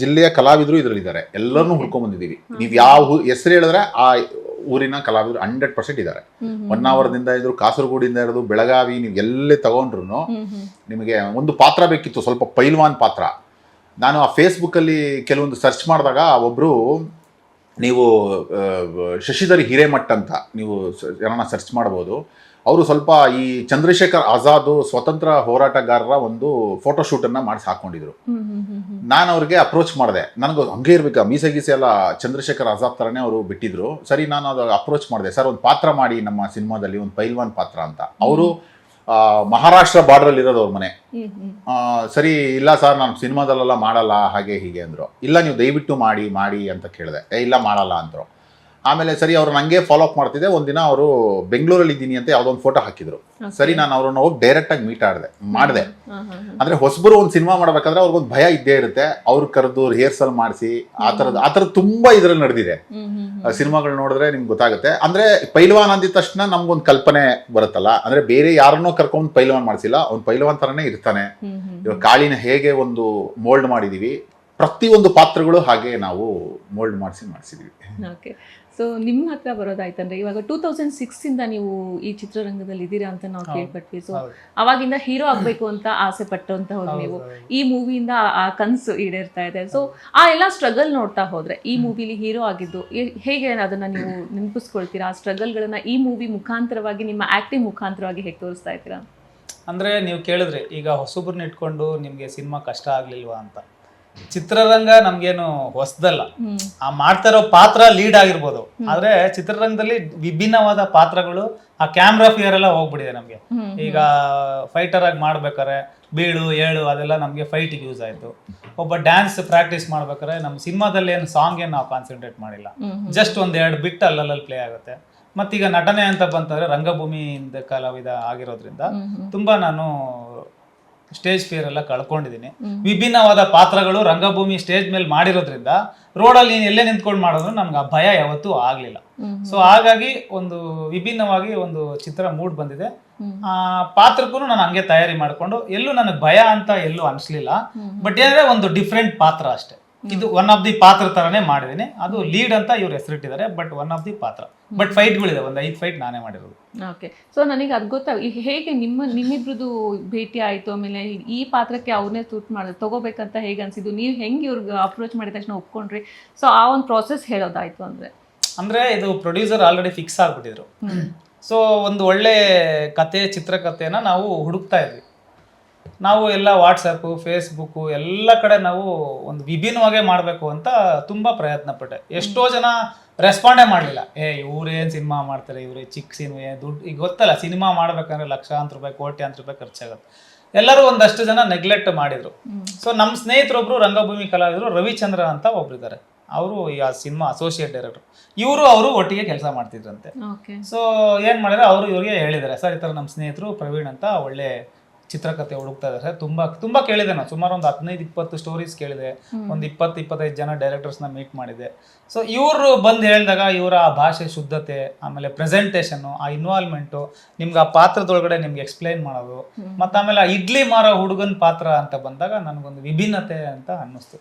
ಜಿಲ್ಲೆಯ ಕಲಾವಿದರು ಇದರಲ್ಲಿದ್ದಾರೆ. ಎಲ್ಲರನ್ನೂ ಹುಡ್ಕೊಂಡು ಬಂದಿದ್ದೀವಿ. ನೀವು ಯಾವ ಹೆಸರು ಹೇಳಿದ್ರೆ ಆ ಊರಿನ ಕಲಾವಿದರು 100% ಇದ್ದಾರೆ. ಹೊನ್ನಾವರದಿಂದ ಇದ್ರು, ಕಾಸರಗೋಡಿಂದ ಇರೋದು, ಬೆಳಗಾವಿ, ನೀವು ಎಲ್ಲೇ ತಗೊಂಡ್ರು ನಿಮಗೆ ಒಂದು ಪಾತ್ರ ಬೇಕಿತ್ತು, ಸ್ವಲ್ಪ ಪೈಲ್ವಾನ್ ಪಾತ್ರ. ನಾನು ಆ ಫೇಸ್ಬುಕ್ಕಲ್ಲಿ ಕೆಲವೊಂದು ಸರ್ಚ್ ಮಾಡಿದಾಗ ಒಬ್ಬರು, ನೀವು ಶಶಿಧರ್ ಹಿರೇಮಠ್ ಅಂತ ನೀವು ಏನನ್ನ ಸರ್ಚ್ ಮಾಡ್ಬೋದು. ಅವರು ಸ್ವಲ್ಪ ಈ ಚಂದ್ರಶೇಖರ್ ಆಜಾದ್ ಸ್ವತಂತ್ರ ಹೋರಾಟಗಾರರ ಒಂದು ಫೋಟೋಶೂಟನ್ನು ಮಾಡಿಸಿ ಹಾಕೊಂಡಿದ್ರು. ನಾನು ಅವ್ರಿಗೆ ಅಪ್ರೋಚ್ ಮಾಡಿದೆ, ನನಗೆ ಹಂಗೆ ಇರ್ಬೇಕಾ ಮೀಸೆ ಗೀಸೆ ಎಲ್ಲ ಚಂದ್ರಶೇಖರ್ ಆಜಾದ್ ಥರನೇ ಅವರು ಬಿಟ್ಟಿದ್ರು. ಸರಿ, ನಾನು ಅದು ಅಪ್ರೋಚ್ ಮಾಡಿದೆ, ಸರ್ ಒಂದು ಪಾತ್ರ ಮಾಡಿ ನಮ್ಮ ಸಿನಿಮಾದಲ್ಲಿ, ಒಂದು ಪೈಲ್ವಾನ್ ಪಾತ್ರ ಅಂತ. ಅವರು ಮಹಾರಾಷ್ಟ್ರ ಬಾರ್ಡ್ರಲ್ಲಿ ಇರೋದು ಅವ್ರ ಮನೆ. ಹ್ಮ್ ಹ್ಮ್ ಸರಿ ಇಲ್ಲ ಸರ್ ನಾನು ಸಿನಿಮಾದಲ್ಲೆಲ್ಲ ಮಾಡಲ್ಲ ಹಾಗೆ ಹೀಗೆ ಅಂದರು. ಇಲ್ಲ ನೀವು ದಯವಿಟ್ಟು ಮಾಡಿ ಅಂತ ಕೇಳಿದೆ. ಇಲ್ಲ ಮಾಡಲ್ಲ ಅಂದರು. ಆಮೇಲೆ ಸರಿ ಅವ್ರು ನನಗೆ ಫಾಲೋ ಅಪ್ ಮಾಡ್ತಿದ್ದೆ. ಒಂದಿನ ಅವರು ಬೆಂಗಳೂರಲ್ಲಿ ಇದ್ದೀನಿ ಅಂತ ಯಾವುದೋ ಒಂದು ಫೋಟೋ ಹಾಕಿದ್ರು. ಸರಿ ನಾನು ಅವ್ರನ್ನ ಹೋಗಿ ಡೈರೆಕ್ಟಾಗಿ ಮೀಟ್ ಮಾಡಿದೆ. ಅಂದರೆ ಹೊಸಬರು ಒಂದು ಸಿನಿಮಾ ಮಾಡಬೇಕಾದ್ರೆ ಅವ್ರಿಗೊಂದು ಭಯ ಇದ್ದೇ ಇರುತ್ತೆ. ಅವ್ರು ಕರೆದು ರಿಹರ್ಸಲ್ ಮಾಡಿಸಿ ಆ ಥರದ್ದು ತುಂಬ ಇದರಲ್ಲಿ ನಡೆದಿದೆ. ಸಿನಿಮಾಗಳು ನೋಡಿದ್ರೆ ನಿಮ್ಗೆ ಗೊತ್ತಾಗುತ್ತೆ. ಅಂದರೆ ಪೈಲ್ವಾನ್ ಅಂದಿದ ತಕ್ಷಣ ನಮ್ಗೊಂದು ಕಲ್ಪನೆ ಬರುತ್ತಲ್ಲ. ಅಂದರೆ ಬೇರೆ ಯಾರನ್ನೋ ಕರ್ಕೊಂಡು ಪೈಲ್ವಾನ್ ಮಾಡಿಸಿಲ್ಲ, ಅವ್ನು ಪೈಲ್ವಾನ್ ಥರನೇ ಇರ್ತಾನೆ. ಇವಾಗ ಕಾಳಿನ ಹೇಗೆ ಒಂದು ಮೋಲ್ಡ್ ಮಾಡಿದೀವಿ, ಪ್ರತಿಯೊಂದು ಪಾತ್ರಗಳು ಹಾಗೆ ನಾವು ಮೋಲ್ಡ್ ಮಾಡಿಸಿದೀವಿ. ಓಕೆ, ಸೊ ನಿಮ್ಮ ಹತ್ರ ಬರೋದಾಯ್ತಂದ್ರೆ ಇವಾಗ 2006 ಇಂದ ನೀವು ಈ ಚಿತ್ರರಂಗದಲ್ಲಿ ಇದ್ದೀರಾ ಅಂತ ನಾವು ಕೇಳ್ಪಟ್ವಿ. ಸೊ ಅವಾಗಿಂದ ಹೀರೋ ಆಗ್ಬೇಕು ಅಂತ ಆಸೆ ಪಟ್ಟಂತವ್ರು ನೀವು. ಈ ಮೂವಿಯಿಂದ ಆ ಕನಸು ಈಡೇರ್ತಾ ಇದೆ. ಸೊ ಆ ಎಲ್ಲ ಸ್ಟ್ರಗಲ್ ನೋಡ್ತಾ ಹೋದ್ರೆ ಈ ಮೂವಿಲಿ ಹೀರೋ ಆಗಿದ್ದು ಹೇಗೆ ಅದನ್ನ ನೀವು ನೆನಪಿಸ್ಕೊಳ್ತೀರಾ? ಆ ಸ್ಟ್ರಗಲ್ಗಳನ್ನ ಈ ಮೂವಿ ಮುಖಾಂತರವಾಗಿ, ನಿಮ್ಮ ಆಕ್ಟಿಂಗ್ ಮುಖಾಂತರವಾಗಿ ಹೇಗೆ ತೋರಿಸ್ತಾ ಇದ್ದೀರಾ? ಅಂದರೆ ನೀವು ಕೇಳಿದ್ರಿ ಈಗ ಹೊಸಬ್ರನ್ನ ಇಟ್ಕೊಂಡು ನಿಮಗೆ ಸಿನಿಮಾ ಕಷ್ಟ ಆಗಲಿಲ್ವಾ ಅಂತ. ಚಿತ್ರರಂಗ ನಮ್ಗೇನು ಹೊಸದಲ್ಲ. ಆ ಮಾಡ್ತಾ ಇರೋ ಪಾತ್ರ ಲೀಡ್ ಆಗಿರ್ಬೋದು, ಆದ್ರೆ ಚಿತ್ರರಂಗದಲ್ಲಿ ವಿಭಿನ್ನವಾದ ಪಾತ್ರಗಳು, ಆ ಕ್ಯಾಮ್ರಾ ಫಿಯರ್ ಎಲ್ಲ ಹೋಗ್ಬಿಟ್ಟಿದೆ ನಮ್ಗೆ. ಈಗ ಫೈಟರ್ ಆಗಿ ಮಾಡ್ಬೇಕಾರೆ ಬೀಳು ಏಳು ಅದೆಲ್ಲ ನಮ್ಗೆ ಫೈಟಿಗೆ ಯೂಸ್ ಆಯ್ತು. ಒಬ್ಬ ಡ್ಯಾನ್ಸ್ ಪ್ರಾಕ್ಟೀಸ್ ಮಾಡ್ಬೇಕಾದ್ರೆ ನಮ್ಮ ಸಿನಿಮಾದಲ್ಲಿ ಏನು ಸಾಂಗ್ ಏನು ನಾವು ಕಾನ್ಸಂಟ್ರೇಟ್ ಮಾಡಿಲ್ಲ, ಜಸ್ಟ್ ಒಂದೆರಡು ಬಿಟ್ ಅಲ್ಲಲ್ಲಿ ಪ್ಲೇ ಆಗುತ್ತೆ. ಮತ್ತೀಗ ನಟನೆ ಅಂತ ಬಂತಂದ್ರೆ ರಂಗಭೂಮಿಯಿಂದ ಕಲಾವಿದ ಆಗಿರೋದ್ರಿಂದ ತುಂಬಾ ನಾನು ಸ್ಟೇಜ್ ಫಿಯರ್ ಎಲ್ಲ ಕಳ್ಕೊಂಡಿದ್ದೀನಿ. ವಿಭಿನ್ನವಾದ ಪಾತ್ರಗಳು ರಂಗಭೂಮಿ ಸ್ಟೇಜ್ ಮೇಲೆ ಮಾಡಿರೋದ್ರಿಂದ ರೋಡಲ್ಲಿ ನೀನು ಎಲ್ಲೇ ನಿಂತ್ಕೊಂಡು ಮಾಡಿದ್ರು ನಮ್ಗೆ ಆ ಭಯ ಯಾವತ್ತೂ ಆಗ್ಲಿಲ್ಲ. ಸೊ ಹಾಗಾಗಿ ಒಂದು ವಿಭಿನ್ನವಾಗಿ ಒಂದು ಚಿತ್ರ ಮೂಡ್ ಬಂದಿದೆ. ಆ ಪಾತ್ರಕ್ಕೂ ನಾನು ಹಂಗೆ ತಯಾರಿ ಮಾಡ್ಕೊಂಡು ಎಲ್ಲೂ ನನಗೆ ಭಯ ಅಂತ ಎಲ್ಲೂ ಅನ್ಸ್ಲಿಲ್ಲ. ಬಟ್ ಏನಂದ್ರೆ ಒಂದು ಡಿಫ್ರೆಂಟ್ ಪಾತ್ರ ಅಷ್ಟೇ. ಇದು ಒನ್ ಆಫ್ ದಿ ಪಾತ್ರ ತರನೇ ಮಾಡಿದೀನಿ. ಅದು ಲೀಡ್ ಅಂತ ಇವ್ರು ಹೆಸರಿಟ್ಟಿದ್ದಾರೆ, ಬಟ್ ಒನ್ ಆಫ್ ದಿ ಪಾತ್ರ. ಬಟ್ ಫೈಟ್ಗಳಿದೆ, ಒಂದು 5 ಫೈಟ್ ನಾನೇ ಮಾಡಿರೋದು. ಓಕೆ, ಸೊ ನನಗೆ ಅದು ಹೇಗೆ ನಿಮ್ಮಿಬ್ರದ್ದು ಭೇಟಿ ಆಯ್ತು, ಆಮೇಲೆ ಈ ಪಾತ್ರಕ್ಕೆ ಅವ್ರನ್ನೇ ಸೂಟ್ ಮಾಡೋದು ತಗೋಬೇಕಂತ ಹೇಗೆ ಅನ್ಸಿದ್ದು, ನೀವು ಹೆಂಗೆ ಇವ್ರಿಗೆ ಅಪ್ರೋಚ್ ಮಾಡಿದ ತಕ್ಷಣ ಒಪ್ಕೊಂಡ್ರಿ? ಸೊ ಆ ಒಂದು ಪ್ರಾಸೆಸ್ ಹೇಳೋದಾಯ್ತು ಅಂದ್ರೆ ಇದು ಪ್ರೊಡ್ಯೂಸರ್ ಆಲ್ರೆಡಿ ಫಿಕ್ಸ್ ಆಗ್ಬಿಟ್ಟಿದ್ರು. ಸೊ ಒಂದು ಒಳ್ಳೆ ಕತೆ, ಚಿತ್ರಕಥೆನ ನಾವು ಹುಡುಕ್ತಾ ಇದ್ವಿ. ನಾವು ಎಲ್ಲ ವಾಟ್ಸಪ್ಪು, ಫೇಸ್ಬುಕ್ಕು ಎಲ್ಲ ಕಡೆ ನಾವು ಒಂದು ವಿಭಿನ್ನವಾಗೇ ಮಾಡಬೇಕು ಅಂತ ತುಂಬ ಪ್ರಯತ್ನ ಪಟ್ಟೆ. ಎಷ್ಟೋ ಜನ ರೆಸ್ಪಾಂಡೇ ಮಾಡಲಿಲ್ಲ. ಇವ್ರೇನು ಸಿನಿಮಾ ಮಾಡ್ತಾರೆ, ಇವ್ರೇ ಚಿಕ್ಕ ಸಿನಿಮಾ, ದುಡ್ಡು ಈಗ ಗೊತ್ತಲ್ಲ, ಸಿನಿಮಾ ಮಾಡ್ಬೇಕಂದ್ರೆ ಲಕ್ಷಾಂತರ ರೂಪಾಯಿ, ಕೋಟ್ಯಾಂತರ ರೂಪಾಯಿ ಖರ್ಚಾಗುತ್ತೆ. ಎಲ್ಲರೂ ಒಂದಷ್ಟು ಜನ ನೆಗ್ಲೆಕ್ಟ್ ಮಾಡಿದ್ರು. ಸೊ ನಮ್ಮ ಸ್ನೇಹಿತರೊಬ್ರು ರಂಗಭೂಮಿ ಕಲಾವಿದರು ರವಿಚಂದ್ರ ಅಂತ ಒಬ್ರಿದ್ದಾರೆ. ಅವರು ಈ ಆ ಸಿನಿಮಾ ಅಸೋಸಿಯೇಟ್ ಡೈರೆಕ್ಟರ್. ಅವರು ಒಟ್ಟಿಗೆ ಕೆಲಸ ಮಾಡ್ತಿದ್ರಂತೆ. ಸೊ ಏನು ಮಾಡಿದ್ರೆ ಅವರು ಇವ್ರಿಗೆ ಹೇಳಿದ್ದಾರೆ, ಸರ್ ಈ ಥರ ನಮ್ಮ ಸ್ನೇಹಿತರು ಪ್ರವೀಣ್ ಅಂತ ಒಳ್ಳೆ ಚಿತ್ರಕಥೆ ಹುಡುಕ್ತಾ ಇದ್ದಾರೆ. ತುಂಬ ಕೇಳಿದೆ ನಾನು. ಸುಮಾರು ಒಂದು 15-20 ಸ್ಟೋರೀಸ್ ಕೇಳಿದೆ. ಒಂದು 20-25 ಜನ ಡೈರೆಕ್ಟರ್ಸ್ನ ಮೀಟ್ ಮಾಡಿದೆ. ಸೊ ಇವರು ಬಂದು ಹೇಳಿದಾಗ ಇವರ ಆ ಭಾಷೆ ಶುದ್ಧತೆ, ಆಮೇಲೆ ಪ್ರೆಸೆಂಟೇಷನ್ನು, ಆ ಇನ್ವಾಲ್ವ್ಮೆಂಟು, ನಿಮ್ಗೆ ಆ ಪಾತ್ರದೊಳಗಡೆ ನಿಮ್ಗೆ ಎಕ್ಸ್ಪ್ಲೈನ್ ಮಾಡೋದು, ಮತ್ತು ಆಮೇಲೆ ಆ ಇಡ್ಲಿ ಮಾರೋ ಹುಡುಗನ ಪಾತ್ರ ಅಂತ ಬಂದಾಗ ನನಗೊಂದು ವಿಭಿನ್ನತೆ ಅಂತ ಅನ್ನಿಸ್ತು.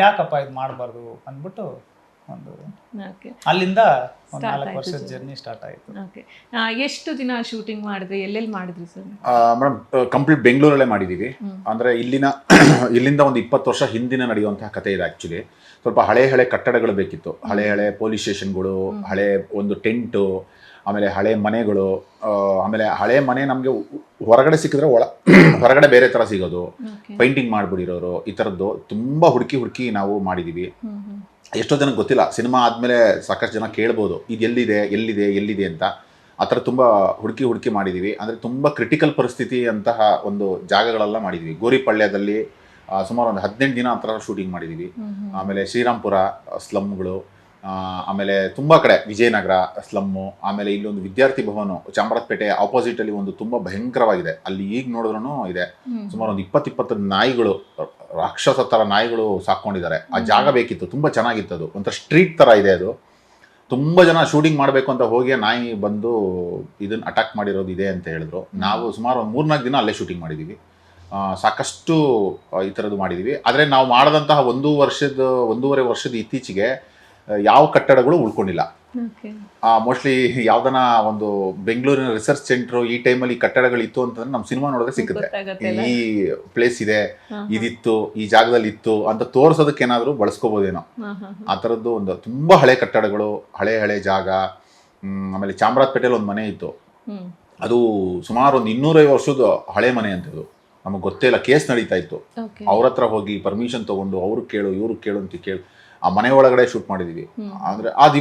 ಯಾಕಪ್ಪ ಇದು ಮಾಡಬಾರ್ದು ಅಂದ್ಬಿಟ್ಟು ಒಂದು ಅಲ್ಲಿಂದ ಒಂದು 4 ವರ್ಷದ ಜರ್ನಿ ಸ್ಟಾರ್ಟ್ ಆಯಿತು. ಎಷ್ಟು ದಿನ ಶೂಟಿಂಗ್ ಮಾಡಿದ್ರಿ, ಎಲ್ಲೆಲ್ಲಿ ಮಾಡಿದ್ರಿ ಸರ್? ಮೇಡಮ್ ಕಂಪ್ಲೀಟ್ ಬೆಂಗಳೂರಲ್ಲೇ ಮಾಡಿದ್ದೀವಿ. ಅಂದರೆ ಇಲ್ಲಿಂದ ಒಂದು 20 ವರ್ಷ ಹಿಂದಿನ ನಡೆಯುವಂತಹ ಕಥೆ ಇದೆ. ಆ್ಯಕ್ಚುಲಿ ಸ್ವಲ್ಪ ಹಳೆ ಕಟ್ಟಡಗಳು ಬೇಕಿತ್ತು. ಹಳೆ ಪೊಲೀಸ್ ಸ್ಟೇಷನ್ಗಳು, ಹಳೆ ಒಂದು ಟೆಂಟು, ಆಮೇಲೆ ಹಳೆ ಮನೆಗಳು. ಆಮೇಲೆ ಹಳೆ ಮನೆ ನಮಗೆ ಹೊರಗಡೆ ಸಿಕ್ಕಿದ್ರೆ ಹೊರಗಡೆ ಬೇರೆ ಥರ ಸಿಗೋದು, ಪೈಂಟಿಂಗ್ ಮಾಡಿಬಿಡಿರೋರು, ಈ ಥರದ್ದು ತುಂಬ ಹುಡುಕಿ ನಾವು ಮಾಡಿದ್ದೀವಿ. ಎಷ್ಟೋ ಜನಕ್ಕೆ ಗೊತ್ತಿಲ್ಲ. ಸಿನಿಮಾ ಆದಮೇಲೆ ಸಾಕಷ್ಟು ಜನ ಕೇಳ್ಬೋದು, ಇದು ಎಲ್ಲಿದೆ ಅಂತ. ಆ ಥರ ತುಂಬ ಹುಡುಕಿ ಮಾಡಿದ್ದೀವಿ. ಅಂದರೆ ತುಂಬ ಕ್ರಿಟಿಕಲ್ ಪರಿಸ್ಥಿತಿ ಅಂತಹ ಒಂದು ಜಾಗಗಳೆಲ್ಲ ಮಾಡಿದ್ದೀವಿ. ಗೋರಿಪಳ್ಯದಲ್ಲಿ ಸುಮಾರು ಒಂದು 18 ದಿನ ಆ ಥರ ಶೂಟಿಂಗ್ ಮಾಡಿದ್ದೀವಿ. ಆಮೇಲೆ ಶ್ರೀರಾಮ್ಪುರ ಸ್ಲಮ್ಗಳು, ಆಮೇಲೆ ತುಂಬ ಕಡೆ ವಿಜಯನಗರ ಸ್ಲಮ್ಮು, ಆಮೇಲೆ ಇಲ್ಲೊಂದು ವಿದ್ಯಾರ್ಥಿ ಭವನ ಚಾಮರಾಜಪೇಟೆ ಆಪೋಸಿಟಲ್ಲಿ ಒಂದು ತುಂಬ ಭಯಂಕರವಾಗಿದೆ. ಅಲ್ಲಿ ಈಗ ನೋಡಿದ್ರೂ ಇದೆ. ಸುಮಾರು ಒಂದು 20 ನಾಯಿಗಳು, ರಾಕ್ಷಸ ಥರ ನಾಯಿಗಳು ಸಾಕೊಂಡಿದ್ದಾರೆ. ಆ ಜಾಗ ಬೇಕಿತ್ತು, ತುಂಬ ಚೆನ್ನಾಗಿತ್ತು. ಅದು ಒಂಥರ ಸ್ಟ್ರೀಟ್ ಥರ ಇದೆ. ಅದು ತುಂಬ ಜನ ಶೂಟಿಂಗ್ ಮಾಡಬೇಕು ಅಂತ ಹೋಗಿ ನಾಯಿ ಬಂದು ಇದನ್ನು ಅಟ್ಯಾಕ್ ಮಾಡಿರೋದು ಇದೆ ಅಂತ ಹೇಳಿದ್ರು. ನಾವು ಸುಮಾರು ಒಂದು 3-4 ದಿನ ಅಲ್ಲೇ ಶೂಟಿಂಗ್ ಮಾಡಿದ್ದೀವಿ. ಸಾಕಷ್ಟು ಈ ಥರದ್ದು ಮಾಡಿದ್ದೀವಿ. ಆದರೆ ನಾವು ಮಾಡಿದಂತಹ 1.5 ವರ್ಷದ ಇತ್ತೀಚೆಗೆ ಯಾವ ಕಟ್ಟಡಗಳು ಉಳ್ಕೊಂಡಿಲ್ಲ. ಮೋಸ್ಟ್ಲಿ ಯಾವ್ದನ ಒಂದು ಬೆಂಗಳೂರಿನ ರಿಸರ್ಚ್ ಸೆಂಟ್ರು ಈ ಟೈಮಲ್ಲಿ ಕಟ್ಟಡಗಳಿತ್ತು ಅಂತಂದ್ರೆ ನಮ್ಮ ಸಿನಿಮಾ ನೋಡಿದ್ರೆ ಸಿಗುತ್ತೆ. ಈ ಪ್ಲೇಸ್ ಇದೆ, ಇದಿತ್ತು, ಈ ಜಾಗದಲ್ಲಿ ಇತ್ತು ಅಂತ ತೋರ್ಸೋದಕ್ಕೆ ಏನಾದರೂ ಬಳಸ್ಕೋಬೋದೇನೋ. ಆ ಥರದ್ದು ಒಂದು ತುಂಬ ಹಳೆ ಕಟ್ಟಡಗಳು, ಹಳೆ ಜಾಗ. ಆಮೇಲೆ ಚಾಮರಾಜಪೇಟೆಯಲ್ಲಿ ಒಂದು ಮನೆ ಇತ್ತು. ಅದು ಸುಮಾರು ಒಂದು 250 ವರ್ಷದ ಹಳೆ ಮನೆ ಅಂತದ್ದು. ನಮಗೆ ಗೊತ್ತೇ ಇಲ್ಲ, ಕೇಸ್ ನಡೀತಾ ಇತ್ತು. ಅವ್ರ ಹತ್ರ ಹೋಗಿ ಪರ್ಮಿಷನ್ ತಗೊಂಡು ಅವ್ರು ಕೇಳು ಇವ್ರು ಕೇಳು ಅಂತ ಕೇಳಿ ಆ ಮನೆ ಒಳಗಡೆ ಶೂಟ್ ಮಾಡಿದೀವಿ. ಅಂದ್ರೆ ಅದು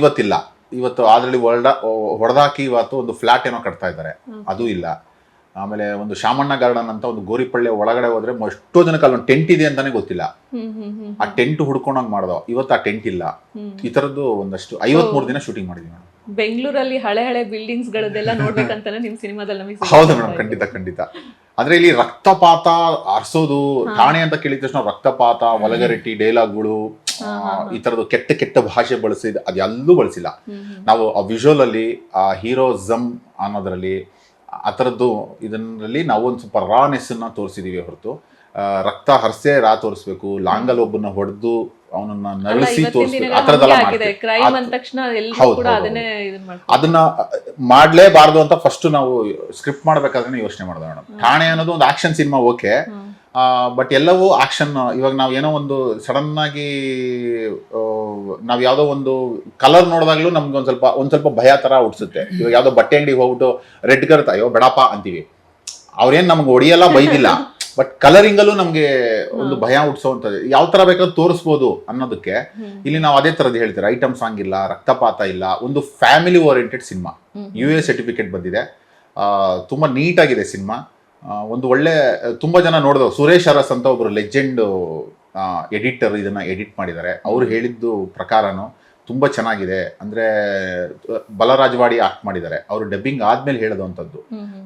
ಇವತ್ತು ಅದರಲ್ಲಿ ಹೊಡೆದಾಕಿ ಇವತ್ತು ಒಂದು ಫ್ಲಾಟ್ ಏನೋ ಕಟ್ತಾ ಇದ್ದಾರೆ, ಅದು ಇಲ್ಲ. ಆಮೇಲೆ ಒಂದು ಶಾಮಣ್ಣ ಗಾರ್ಡನ್ ಅಂತ ಒಂದು ಗೋರಿಪಳ್ಳಿ ಒಳಗಡೆ ಹೋದ್ರೆ ಎಷ್ಟೋ ಜನಕ್ಕೆ ಅಲ್ಲೊಂದು ಟೆಂಟ್ ಇದೆ ಅಂತಾನೆ ಗೊತ್ತಿಲ್ಲ. ಆ ಟೆಂಟ್ ಹುಡ್ಕೊಂಡಂಗ್ ಮಾಡ್ದೋ, ಇವತ್ತು ಆ ಟೆಂಟ್ ಇಲ್ಲ. ಈ ತರದ್ದು ಒಂದಷ್ಟು 53 ದಿನ ಶೂಟಿಂಗ್ ಮಾಡಿದ್ವಿ ಮೇಡಮ್. ಬೆಂಗಳೂರಲ್ಲಿ ಹಳೆ ಬಿಲ್ಡಿಂಗ್ಸ್ ಗಳದೆಲ್ಲ ನೋಡ್ಬೇಕಂತಾನೆ ನಿಮ್ ಸಿನಿಮಾದಲ್ಲಿ ನಮಗೆ ಹೌದು ಮೇಡಮ್, ಖಂಡಿತ. ಅಂದ್ರೆ ಇಲ್ಲಿ ರಕ್ತಪಾತ ಹರಿಸೋದು, ಠಾಣೆ ಅಂತ ಕೇಳಿದ ತಕ್ಷಣ ರಕ್ತಪಾತ, ವಲ್ಗರಿಟಿ, ಡೈಲಾಗ್ಗಳು, ಈ ತರದ್ದು ಕೆಟ್ಟ ಭಾಷೆ ಬಳಸಿದ ಅದೆಲ್ಲೂ ಬಳಸಿಲ್ಲ ನಾವು. ಆ ವಿಜುವಲ್ ಅಲ್ಲಿ, ಆ ಹೀರೋಸಮ್ ಅನ್ನೋದ್ರಲ್ಲಿ, ಆ ಥರದ್ದು ಇದರಲ್ಲಿ ನಾವು ಒಂದು ಸ್ವಲ್ಪ ರಾನೆಸ್ ಅನ್ನ ತೋರಿಸಿದೀವಿ ಹೊರತು ರಕ್ತ ಹರ್ಸೆ ತೋರಿಸ್ಬೇಕು, ಲಾಂಗಲ್ ಒಬ್ಬನ ಹೊಡೆದು ಅವನನ್ನ ನರಳಿಸಿ ತೋರಿಸ್ಬೇಕು, ಆ ಥರದ್ದೆಲ್ಲ ಅದನ್ನ ಮಾಡ್ಲೇಬಾರ್ದು ಅಂತ ಫಸ್ಟ್ ನಾವು ಸ್ಕ್ರಿಪ್ಟ್ ಮಾಡ್ಬೇಕಾದ್ರೆ ಯೋಚನೆ ಮಾಡಿದೆ ಮೇಡಮ್. ಠಾಣೆ ಅನ್ನೋದು ಒಂದು ಆಕ್ಷನ್ ಸಿನಿಮಾ, ಓಕೆ, ಬಟ್ ಎಲ್ಲವೂ ಆಕ್ಷನ್. ಇವಾಗ ನಾವು ಏನೋ ಒಂದು ಸಡನ್ ಆಗಿ ನಾವ್ ಯಾವ್ದೋ ಒಂದು ಕಲರ್ ನೋಡಿದಾಗ್ಲೂ ನಮ್ಗೆ ಒಂದ್ ಸ್ವಲ್ಪ ಭಯ ತರ ಹುಡ್ಸುತ್ತೆ. ಇವಾಗ ಯಾವ್ದೋ ಬಟ್ಟೆ ಅಂಗಡಿಗೆ ಹೋಗ್ಬಿಟ್ಟು ರೆಡ್ ಕಲರ್ ಅಯ್ಯೋ ಬೇಡಪ್ಪ ಅಂತೀವಿ, ಅವ್ರೇನ್ ನಮ್ಗೆ ಹೊಡಿಯಲ್ಲ, ಬೈದಿಲ್ಲ, ಬಟ್ ಕಲರಿಂಗಲ್ಲೂ ನಮ್ಗೆ ಒಂದು ಭಯ ಹುಡ್ಸೋವಂಥದ್ದು. ಯಾವ ತರ ಬೇಕಾದ್ರೂ ತೋರಿಸ್ಬೋದು ಅನ್ನೋದಕ್ಕೆ ಇಲ್ಲಿ ನಾವು ಅದೇ ತರದ್ದು ಹೇಳ್ತೀವಿ. ಐಟಮ್ ಸಾಂಗ್ ಇಲ್ಲ, ರಕ್ತಪಾತ ಇಲ್ಲ, ಒಂದು family oriented cinema. UA certificate ಬಂದಿದೆ, ತುಂಬಾ ನೀಟಾಗಿದೆ ಸಿನಿಮಾ. ಒಂದು ಒಳ್ಳೆ, ತುಂಬಾ ಜನ ನೋಡಿದ್ರು. ಸುರೇಶ್ ಅರಸ್ ಅಂತ ಒಬ್ರು ಲೆಜೆಂಡ್ ಎಡಿಟರ್ ಇದನ್ನ ಎಡಿಟ್ ಮಾಡಿದ್ದಾರೆ. ಅವ್ರು ಹೇಳಿದ್ದು ಪ್ರಕಾರನು ತುಂಬಾ ಚೆನ್ನಾಗಿದೆ. ಅಂದ್ರೆ ಬಲರಾಜವಾಡಿ ಆಕ್ಟ್ ಮಾಡಿದ್ದಾರೆ, ಅವರು ಡಬ್ಬಿಂಗ್ ಆದ್ಮೇಲೆ ಹೇಳೋದಂಥದ್ದು.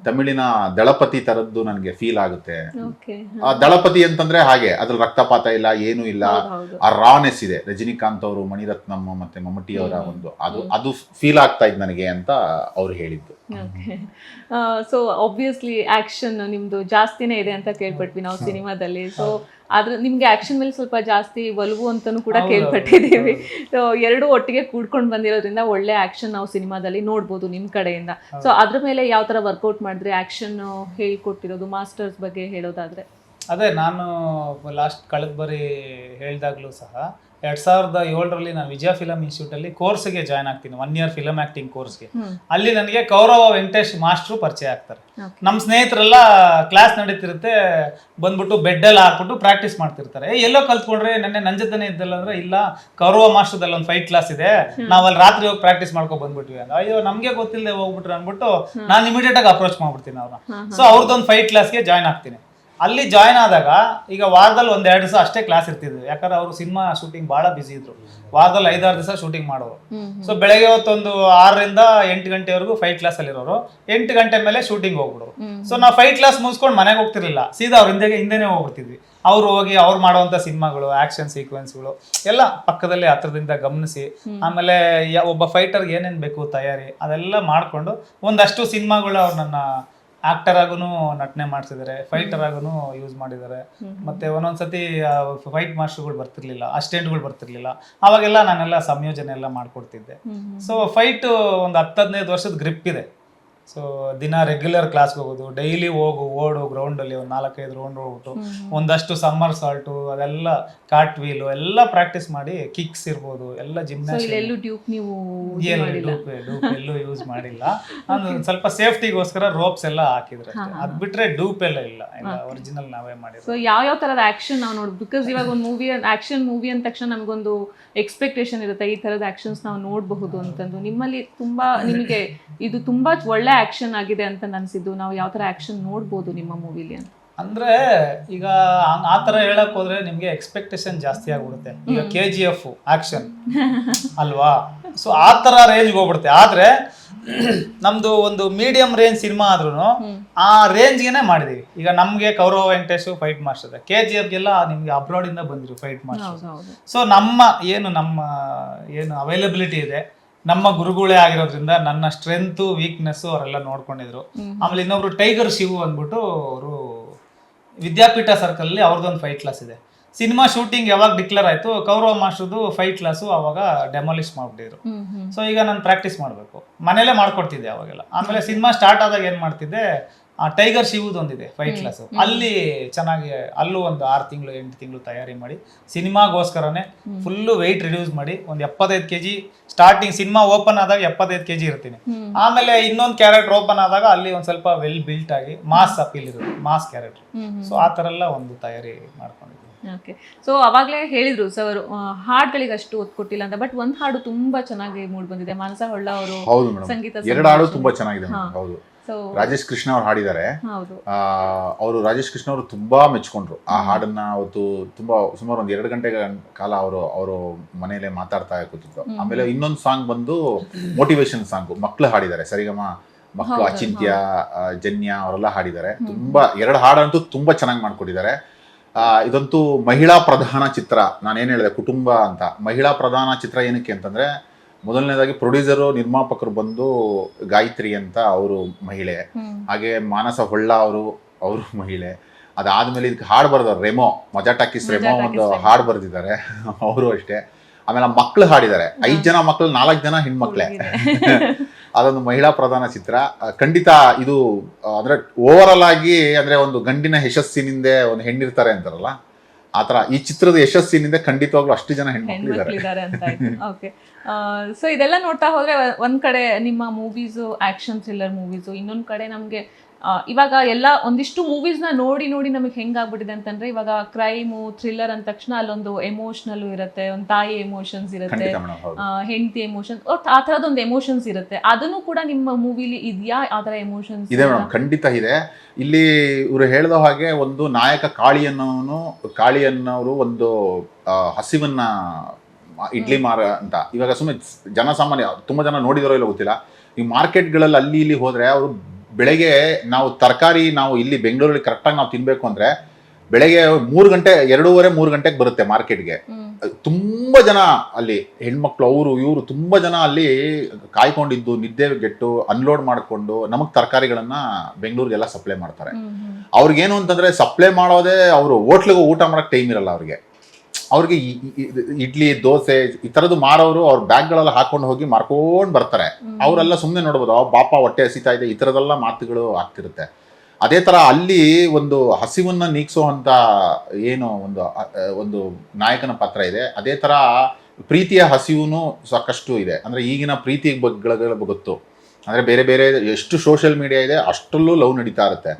ತಮಿಳಿನ ದಳಪತಿ ತರದ್ದು ನನಗೆ ಫೀಲ್ ಆಗುತ್ತೆ. ಆ ದಳಪತಿ ಅಂತಂದ್ರೆ ಹಾಗೆ, ಅದ್ರಲ್ಲಿ ರಕ್ತಪಾತ ಇಲ್ಲ, ಏನೂ ಇಲ್ಲ, ಆ ರಾನೆಸ್ ಇದೆ. ರಜನಿಕಾಂತ್ ಅವರು, ಮಣಿರತ್ನಂ ಮತ್ತೆ ಮಮ್ಮಟಿ ಅವರ ಒಂದು ಅದು ಫೀಲ್ ಆಗ್ತಾ ಇದ್ ನನಗೆ ಅಂತ ಅವ್ರು ಹೇಳಿದ್ದು. ಸೊ ಆಬ್ವಿಯಸ್ಲಿ ಆಕ್ಷನ್ ನಿಮ್ದು ಜಾಸ್ತಿನೇ ಇದೆ ಅಂತ ಕೇಳ್ಪಟ್ವಿ ನಾವು ಸಿನಿಮಾದಲ್ಲಿ. ಸೊ ಆದ್ರೆ ನಿಮ್ಗೆ ಆಕ್ಷನ್ ಮೇಲೆ ಸ್ವಲ್ಪ ಜಾಸ್ತಿ ಒಲವು ಅಂತಾನು ಕೂಡ ಕೇಳ್ಪಟ್ಟಿದ್ದೀವಿ. ಸೊ ಎರಡು ಒಟ್ಟಿಗೆ ಕೂಡ್ಕೊಂಡು ಬಂದಿರೋದ್ರಿಂದ ಒಳ್ಳೆ ಆಕ್ಷನ್ ನಾವು ಸಿನಿಮಾದಲ್ಲಿ ನೋಡ್ಬೋದು ನಿಮ್ ಕಡೆಯಿಂದ. ಸೊ ಅದ್ರ ಮೇಲೆ ಯಾವ ತರ ವರ್ಕೌಟ್ ಮಾಡಿದ್ರೆ ಆಕ್ಷನ್ ಹೇಳ್ಕೊಟ್ಟಿರೋದು, ಮಾಸ್ಟರ್ಸ್ ಬಗ್ಗೆ ಹೇಳೋದಾದ್ರೆ? ಅದೇ ನಾನು ಲಾಸ್ಟ್ ಕಳೆದ ಬಾರಿ ಹೇಳಿದಾಗ್ಲೂ ಸಹ 2007ರಲ್ಲಿ ನಾನು ವಿಜಯ ಫಿಲಮ್ ಇನ್ಸ್ಟಿಟ್ಯೂಟಲ್ಲಿ ಕೋರ್ಸ್ಗೆ ಜಾಯ್ನ್ ಆಗ್ತೀನಿ, 1 year ಫಿಲಮ್ ಆಕ್ಟಿಂಗ್ ಕೋರ್ಸ್ಗೆ. ಅಲ್ಲಿ ನನಗೆ ಕೌರವ ವೆಂಕಟೇಶ್ ಮಾಸ್ಟ್ರು ಪರಿಚಯ ಆಗ್ತಾರೆ. ನಮ್ಮ ಸ್ನೇಹಿತರೆಲ್ಲ ಕ್ಲಾಸ್ ನಡೀತಿರುತ್ತೆ, ಬಂದ್ಬಿಟ್ಟು ಬೆಡ್ಡೆಲ್ಲ ಹಾಕ್ಬಿಟ್ಟು ಪ್ರಾಕ್ಟೀಸ್ ಮಾಡ್ತಿರ್ತಾರೆ. ಎಲ್ಲೋ ಕಲ್ತ್ಕೊಂಡ್ರೆ ನನ್ನ ಜೊತೆನೇ ಇದ್ದಲ್ಲ ಅಂದ್ರೆ, ಇಲ್ಲ ಕೌರವ ಮಾಸ್ಟರ್ದಲ್ಲಿ ಒಂದು ಫೈಟ್ ಕ್ಲಾಸ್ ಇದೆ, ನಾವಲ್ಲಿ ರಾತ್ರಿ ಹೋಗಿ ಪ್ರಾಕ್ಟೀಸ್ ಮಾಡ್ಕೊ ಬಂದ್ಬಿಟ್ವಿ ಅಂತ. ಅಯ್ಯೋ ನಮ್ಗೆ ಗೊತ್ತಿಲ್ಲದೆ ಹೋಗ್ಬಿಟ್ರೆ ಅಂದ್ಬಿಟ್ಟು ನಾನು ಇಮಿಡಿಯೇಟ್ ಆಗಿ ಅಪ್ರೋಚ್ ಮಾಡ್ಬಿಡ್ತೀನಿ ಅವ್ರನ್ನ. ಸೊ ಅವ್ರದ್ದೊಂದು ಫೈಟ್ ಕ್ಲಾಸ್ಗೆ ಜಾಯ್ನ್ ಆಗ್ತೀನಿ. ಅಲ್ಲಿ ಜಾಯ್ನ್ ಆದಾಗ ಈಗ ವಾರದಲ್ಲಿ 1-2 ದಿವಸ ಅಷ್ಟೇ ಕ್ಲಾಸ್ ಇರ್ತಿದ್ವಿ, ಯಾಕಂದ್ರೆ ಅವರು ಸಿನಿಮಾ ಶೂಟಿಂಗ್ ಬಹಳ ಬಿಸಿ ಇದ್ರು. ವಾರದಲ್ಲಿ 5-6 ದಿವಸ ಶೂಟಿಂಗ್ ಮಾಡೋರು. ಸೊ ಬೆಳಗ್ಗೆ ಹೊತ್ತೊಂದು 6ರಿಂದ 8 ಗಂಟೆವರೆಗೂ ಫೈಟ್ ಕ್ಲಾಸ್ ಅಲ್ಲಿ ಇರೋರು, 8 ಗಂಟೆ ಮೇಲೆ ಶೂಟಿಂಗ್ ಹೋಗ್ಬಿಡೋರು. ಸೊ ನಾವು ಫೈಟ್ ಕ್ಲಾಸ್ ಮುಗಿಸ್ಕೊಂಡು ಮನೆಗೆ ಹೋಗ್ತಿರ್ಲಿಲ್ಲ, ಸೀದಾ ಅವ್ರ ಹಿಂದೆನೆ ಹೋಗ್ಬಿಡ್ತಿದ್ವಿ. ಅವ್ರು ಹೋಗಿ ಅವ್ರು ಮಾಡುವಂತ ಸಿನಿಮಾಗಳು, ಆಕ್ಷನ್ ಸೀಕ್ವೆನ್ಸ್ಗಳು ಎಲ್ಲ ಪಕ್ಕದಲ್ಲಿ ಹತ್ರದಿಂದ ಗಮನಿಸಿ, ಆಮೇಲೆ ಒಬ್ಬ ಫೈಟರ್ಗೆ ಏನೇನ್ ಬೇಕು ತಯಾರಿ ಅದೆಲ್ಲ ಮಾಡ್ಕೊಂಡು ಒಂದಷ್ಟು ಸಿನಿಮಾಗಳು ಅವ್ರು ನನ್ನ ಆಕ್ಟರ್ ಆಗೂ ನಟನೆ ಮಾಡ್ತಿದ್ದಾರೆ, ಫೈಟರ್ ಆಗೂ ಯೂಸ್ ಮಾಡಿದ್ದಾರೆ. ಮತ್ತೆ ಒಂದೊಂದ್ಸತಿ ಫೈಟ್ ಮಾಸ್ಟರ್ಗಳು ಬರ್ತಿರ್ಲಿಲ್ಲ, ಅಸಿಸ್ಟೆಂಟ್ಗಳು ಬರ್ತಿರ್ಲಿಲ್ಲ, ಅವಾಗೆಲ್ಲ ನಾನೆಲ್ಲ ಸಂಯೋಜನೆ ಎಲ್ಲ ಮಾಡ್ಕೊಡ್ತಿದ್ದೆ. ಸೊ ಫೈಟ್ ಒಂದು 10-15 ವರ್ಷದ ಗ್ರಿಪ್ ಇದೆ. ಸೊ ದಿನ ರೆಗ್ಯುಲರ್ ಕ್ಲಾಸ್ಗೆ ಹೋಗೋದು, ಡೈಲಿ ಓಡು ಗ್ರೌಂಡಲ್ಲಿ ಒಂದು 4-5 ರೌಂಡ್ ಹೋಗ್ಬಿಟ್ಟು ಒಂದಷ್ಟು ಸಮ್ಮರ್ ಸಾಲ್ಟು ಅದೆಲ್ಲ ಕಾಟ್ ವೀಲು ಎಲ್ಲ ಪ್ರಾಕ್ಟೀಸ್ ಮಾಡಿ, ಕಿಕ್ಸ್ ಇರ್ಬೋದು ಎಲ್ಲ ಜಿಮ್ನಾಸ್ಟಿಕ್ ಎಲ್ಲೂ ಯೂಸ್ ಮಾಡಿಲ್ಲ. ನಾನು ಸ್ವಲ್ಪ ಸೇಫ್ಟಿಗೋಸ್ಕರ ರೋಪ್ಸ್ ಎಲ್ಲ ಹಾಕಿದ್ರೆ, ಅದ್ ಬಿಟ್ರೆ ಡೂಪ್ ಎಲ್ಲ ಇಲ್ಲ, ಒರಿಜಿನಲ್ ನಾವೇ ಮಾಡಿದ್ವಿ. ಸೊ ಯಾವ ತರದ ಆಕ್ಷನ್ ನಾವು ನೋಡ್ಬೋದು, ಬಿಕಾಸ್ ಇವಾಗ ಒಂದು ಮೂವಿ ಆಕ್ಷನ್ ಮೂವಿ ಅಂದ ತಕ್ಷಣ ನಮಗೊಂದು ಎಕ್ಸ್ಪೆಕ್ಟೇಷನ್ ಇರುತ್ತೆ, ಈ ತರದ ಆಕ್ಷನ್ಸ್ ನಾವು ನೋಡಬಹುದು ಅಂತಂದು. ನಿಮ್ಮಲ್ಲಿ ತುಂಬಾ ನಿಮಗೆ ಇದು ತುಂಬಾ ಒಳ್ಳೆ ಆಕ್ಷನ್ ಆಗಿದೆ ಅಂತ ಅನ್ಸಿದ್ದು, ನಾವು ಯಾವ ತರ ಆಕ್ಷನ್ ನೋಡ್ಬೋದು ನಿಮ್ಮ ಮೂವಿಲಿ ಅಂತ? ಅಂದ್ರೆ ಈಗ ಆ ತರ ಹೇಳಕ್ ಹೋದ್ರೆ ನಿಮ್ಗೆ ಎಕ್ಸ್ಪೆಕ್ಟೇಷನ್ ಜಾಸ್ತಿ ಆಗ್ಬಿಡುತ್ತೆ. ಈಗ KGF ಆಕ್ಷನ್ ಅಲ್ವಾ, ಸೊ ಆ ತರ ರೇಂಜ್ಗೆ ಹೋಗ್ಬಿಡುತ್ತೆ. ಆದ್ರೆ ನಮ್ದು ಒಂದು ಮೀಡಿಯಂ ರೇಂಜ್ ಸಿನಿಮಾ ಆದ್ರೂ ಆ ರೇಂಜ್ಗೆನೆ ಮಾಡಿದೀವಿ. ಈಗ ನಮ್ಗೆ ಕೌರವ ವೆಂಕಟೇಶ್ ಫೈಟ್ ಮಾಸ್ಟರ್, KGFಗೆಲ್ಲ ನಿಮ್ಗೆ ಅಬ್ರಾಡ್ ಇಂದ ಬಂದಿರು ಫೈಟ್ ಮಾಸ್ಟರ್. ಸೊ ನಮ್ಮ ಏನು ಅವೈಲಬಿಲಿಟಿ ಇದೆ, ನಮ್ಮ ಗುರುಗಳೇ ಆಗಿರೋದ್ರಿಂದ ನನ್ನ ಸ್ಟ್ರೆಂತ್ ವೀಕ್ನೆಸ್ ಅವರೆಲ್ಲ ನೋಡ್ಕೊಂಡಿದ್ರು. ಆಮೇಲೆ ಇನ್ನೊಬ್ರು ಟೈಗರ್ ಶಿವು ಅಂದ್ಬಿಟ್ಟು ಅವರು ವಿದ್ಯಾಪೀಠ ಸರ್ಕಲ್ ಅಲ್ಲಿ ಅವ್ರದ್ದೊಂದು ಫೈಟ್ ಕ್ಲಾಸ್ ಇದೆ. ಸಿನಿಮಾ ಶೂಟಿಂಗ್ ಯಾವಾಗ ಡಿಕ್ಲೇರ್ ಆಯ್ತು, ಕೌರವ ಮಾಸ್ಟರ್ದು ಫೈಟ್ ಕ್ಲಾಸು ಅವಾಗ ಡೆಮಾಲಿಷ್ ಮಾಡ್ಬಿಟ್ಟಿದ್ರು. ಸೊ ಈಗ ನಾನು ಪ್ರಾಕ್ಟೀಸ್ ಮಾಡಬೇಕು, ಮನೇಲೆ ಮಾಡ್ಕೊಡ್ತಿದ್ದೆ ಅವಾಗೆಲ್ಲ. ಆಮೇಲೆ ಸಿನಿಮಾ ಸ್ಟಾರ್ಟ್ ಆದಾಗ ಏನ್ ಮಾಡ್ತಿದ್ದೆ, ಆ ಟೈಗರ್ ಶಿವುದೊಂದಿದೆ ಫೈಟ್ ಕ್ಲಾಸ್, ಅಲ್ಲಿ ಚೆನ್ನಾಗಿ ಅಲ್ಲೂ ಒಂದು 6-8 ತಿಂಗಳು ತಯಾರಿ ಮಾಡಿ ಸಿನಿಮಾಗೋಸ್ಕರನೇ ಫುಲ್ಲು ವೆಯ್ಟ್ ರಿಡ್ಯೂಸ್ ಮಾಡಿ ಒಂದು 75 kg ಸ್ಟಾರ್ಟಿಂಗ್ ಸಿನಿಮಾ ಓಪನ್ ಆದಾಗ 75 kg ಇರ್ತೀನಿ. ಆಮೇಲೆ ಇನ್ನೊಂದು ಕ್ಯಾರೆಕ್ಟರ್ ಓಪನ್ ಆದಾಗ ಅಲ್ಲಿ ಒಂದ್ ಸ್ವಲ್ಪ ವೆಲ್ ಬಿಲ್ಟ್ ಆಗಿ ಮಾಸ್ ಅಪೀಲ್ ಇರುತ್ತೆ, ಮಾಸ್ ಕ್ಯಾರೆಕ್ಟರ್. ಸೊ ಆ ತರ ಎಲ್ಲ ಒಂದು ತಯಾರಿ ಮಾಡ್ಕೊಂಡಿದ್ದೀನಿ. ಓಕೆ, ಸೊ ಅವಾಗಲೇ ಹೇಳಿದ್ರು ಸರ್ ಹಾಡುಗಳಿಗೆ ಅಷ್ಟು ಒತ್ತು ಕೊಟ್ಟಿಲ್ಲ ಅಂತ, ಬಟ್ ಒಂದ್ ಹಾಡು ತುಂಬಾ ಚೆನ್ನಾಗಿ ಮೂಡ್ ಬಂದಿದೆ, ಮಾನಸ ಹೊಳ್ಳ ಅವರು ಸಂಗೀತ. 2 ಹಾಡು ತುಂಬಾ ಚೆನ್ನಾಗಿದೆ. ಹೌದು, ರಾಜೇಶ್ ಕೃಷ್ಣ ಅವ್ರು ಹಾಡಿದ್ದಾರೆ. ಹೌದು. ಅವರು ರಾಜೇಶ್ ಕೃಷ್ಣ ಅವರು ತುಂಬಾ ಮೆಚ್ಕೊಂಡ್ರು ಆ ಹಾಡನ್ನ. ಅವತ್ತು ತುಂಬಾ ಸುಮಾರು ಒಂದು 2 ಗಂಟೆ ಕಾಲ ಅವರು ಮನೆಯಲ್ಲೇ ಮಾತಾಡ್ತಾ ಕೂತಿದ್ರು. ಆಮೇಲೆ ಇನ್ನೊಂದು ಸಾಂಗ್ ಬಂದು ಮೋಟಿವೇಶನ್ ಸಾಂಗ್ ಮಕ್ಳು ಹಾಡಿದ್ದಾರೆ, ಸರಿಗಮ ಮಕ್ಕಳು ಅಚಿಂತ್ಯ, ಜನ್ಯ ಅವರೆಲ್ಲ ಹಾಡಿದ್ದಾರೆ. ತುಂಬಾ 2 ಹಾಡಂತೂ ತುಂಬಾ ಚೆನ್ನಾಗಿ ಮಾಡ್ಕೊಟ್ಟಿದ್ದಾರೆ. ಇದಂತೂ ಮಹಿಳಾ ಪ್ರಧಾನ ಚಿತ್ರ. ನಾನೇನು ಹೇಳಿದೆ ಕುಟುಂಬ ಅಂತ. ಮಹಿಳಾ ಪ್ರಧಾನ ಚಿತ್ರ ಏನಕ್ಕೆ ಅಂತಂದ್ರೆ, ಮೊದಲನೇದಾಗಿ ಪ್ರೊಡ್ಯೂಸರು ನಿರ್ಮಾಪಕರು ಬಂದು ಗಾಯತ್ರಿ ಅಂತ ಅವರು ಮಹಿಳೆ, ಹಾಗೆ ಮಾನಸ ಹೊಳ್ಳ ಅವರು ಮಹಿಳೆ. ಅದಾದ್ಮೇಲೆ ಇದಕ್ಕೆ ಹಾಡು ಬರೆದವ್ರು ರೆಮೋ, ಮಜಾ ಟಾಕೀಸ್ ರೆಮೋ ಒಂದು ಹಾಡು ಬರೆದಿದ್ದಾರೆ ಅವರು ಅಷ್ಟೇ. ಆಮೇಲೆ ಮಕ್ಕಳು ಹಾಡಿದ್ದಾರೆ, 5 ಜನ ಮಕ್ಕಳು, 4 ಜನ ಹೆಣ್ಮಕ್ಳೇ. ಅದೊಂದು ಮಹಿಳಾ ಪ್ರಧಾನ ಚಿತ್ರ. ಖಂಡಿತ ಇದು ಅಂದ್ರೆ ಓವರ್ ಆಗಿ ಅಂದ್ರೆ ಒಂದು ಗಂಡಿನ ಯಶಸ್ಸಿನಿಂದ ಒಂದು ಹೆಣ್ಣಿರ್ತಾರೆ ಅಂತಾರಲ್ಲ, ಆತರ ಈ ಚಿತ್ರದ ಯಶಸ್ಸಿನಿಂದ ಖಂಡಿತವಾಗ್ಲೂ ಅಷ್ಟು ಜನ ಹೆಣ್ಮಕ್ಳಿದ್ದಾರೆ ಅಂತ. ಓಕೆ, ಸೊ ಇದೆಲ್ಲ ನೋಡ್ತಾ ಹೋದ್ರೆ ಒಂದ್ ಕಡೆ ನಿಮ್ಮ ಮೂವೀಸು ಆಕ್ಷನ್ ಥ್ರಿಲ್ಲರ್ ಮೂವೀಸು, ಇನ್ನೊಂದ್ ಕಡೆ ನಮ್ಗೆ ಇವಾಗ ಎಲ್ಲ ಒಂದಿಷ್ಟು ಮೂವೀಸ್ನ ನೋಡಿ ನಮಗೆ ಹೆಂಗಾಗ್ಬಿಟ್ಟಿದೆ ಅಂತಂದ್ರೆ, ಇವಾಗ ಕ್ರೈಮು ಥ್ರಿಲ್ಲರ್ ಅಂದ ತಕ್ಷಣ ಅಲ್ಲೊಂದು ಎಮೋಷನಲ್ ಇರುತ್ತೆ, ಒಂದು ತಾಯಿ ಎಮೋಷನ್ಸ್ ಇರುತ್ತೆ, ಹೆಂಡತಿ ಎಮೋಷನ್ಸ್, ಆ ಥರದೊಂದು ಎಮೋಷನ್ಸ್ ಇರುತ್ತೆ. ಅದನ್ನು ಕೂಡ ನಿಮ್ಮ ಮೂವಿಲಿ ಇದೆಯಾ? ಆ ಥರ ಎಮೋಷನ್ಸ್ ಇದೆ ಮೇಡಮ್, ಖಂಡಿತ ಇದೆ. ಇಲ್ಲಿ ಇವರು ಹೇಳಿದ ಹಾಗೆ ಒಂದು ನಾಯಕ ಕಾಳಿ ಅನ್ನೋರು ಒಂದು ಹಸಿವನ್ನ ಇಡ್ಲಿ ಮಾರ ಅಂತ. ಇವಾಗ ಸುಮ್ಮನೆ ಜನಸಾಮಾನ್ಯ ತುಂಬಾ ಜನ ನೋಡಿದಾರೋ ಇಲ್ಲ ಗೊತ್ತಿಲ್ಲ, ಈ ಮಾರ್ಕೆಟ್ಗಳಲ್ಲಿ ಅಲ್ಲಿ ಇಲ್ಲಿ ಹೋದ್ರೆ ಅವರು ಬೆಳಗ್ಗೆ ನಾವು ತರಕಾರಿ ನಾವು ಇಲ್ಲಿ ಬೆಂಗಳೂರಲ್ಲಿ ಕರೆಕ್ಟಾಗಿ ನಾವು ತಿನ್ಬೇಕು ಅಂದ್ರೆ ಬೆಳಗ್ಗೆ 3 ಗಂಟೆ 2:30-3 ಗಂಟೆಗೆ ಬರುತ್ತೆ ಮಾರ್ಕೆಟ್ಗೆ. ತುಂಬಾ ಜನ ಅಲ್ಲಿ ಹೆಣ್ಮಕ್ಳು ಅವರು ಇವರು ತುಂಬಾ ಜನ ಅಲ್ಲಿ ಕಾಯ್ಕೊಂಡಿದ್ದು ನಿದ್ದೆಗೆಟ್ಟು ಅನ್ಲೋಡ್ ಮಾಡ್ಕೊಂಡು ನಮಗ್ ತರಕಾರಿಗಳನ್ನ ಬೆಂಗಳೂರಿಗೆಲ್ಲ ಸಪ್ಲೈ ಮಾಡ್ತಾರೆ. ಅವ್ರಿಗೇನು ಅಂತಂದ್ರೆ ಸಪ್ಲೈ ಮಾಡೋದೇ ಅವರು ಹೋಟ್ಲಿಗೆ ಊಟ ಮಾಡಕ್ ಟೈಮ್ ಇರಲ್ಲ ಅವ್ರಿಗೆ ಇಡ್ಲಿ ದೋಸೆ ಈ ತರದ್ದು ಮಾರೋರು ಅವ್ರ ಬ್ಯಾಗ್ಗಳೆಲ್ಲ ಹಾಕೊಂಡು ಹೋಗಿ ಮಾರ್ಕೊಂಡು ಬರ್ತಾರೆ. ಅವರೆಲ್ಲ ಸುಮ್ಮನೆ ನೋಡ್ಬೋದು, ಬಾಪ ಹೊಟ್ಟೆ ಹಸಿತಾ ಇದೆ, ಈ ಥರದೆಲ್ಲ ಮಾತುಗಳು ಆಗ್ತಿರುತ್ತೆ. ಅದೇ ತರ ಅಲ್ಲಿ ಒಂದು ಹಸಿವನ್ನ ನೀಗಿಸುವಂತ ಏನು ಒಂದು ನಾಯಕನ ಪಾತ್ರ ಇದೆ. ಅದೇ ತರ ಪ್ರೀತಿಯ ಹಸಿವು ಸಾಕಷ್ಟು ಇದೆ. ಅಂದ್ರೆ ಈಗಿನ ಪ್ರೀತಿ ಬಗ್ಗೆ ಗೊತ್ತು, ಅಂದ್ರೆ ಬೇರೆ ಬೇರೆ ಎಷ್ಟು ಸೋಷಿಯಲ್ ಮೀಡಿಯಾ ಇದೆ ಅಷ್ಟಲ್ಲೂ ಲವ್ ನಡೀತಾ ಇರುತ್ತೆ.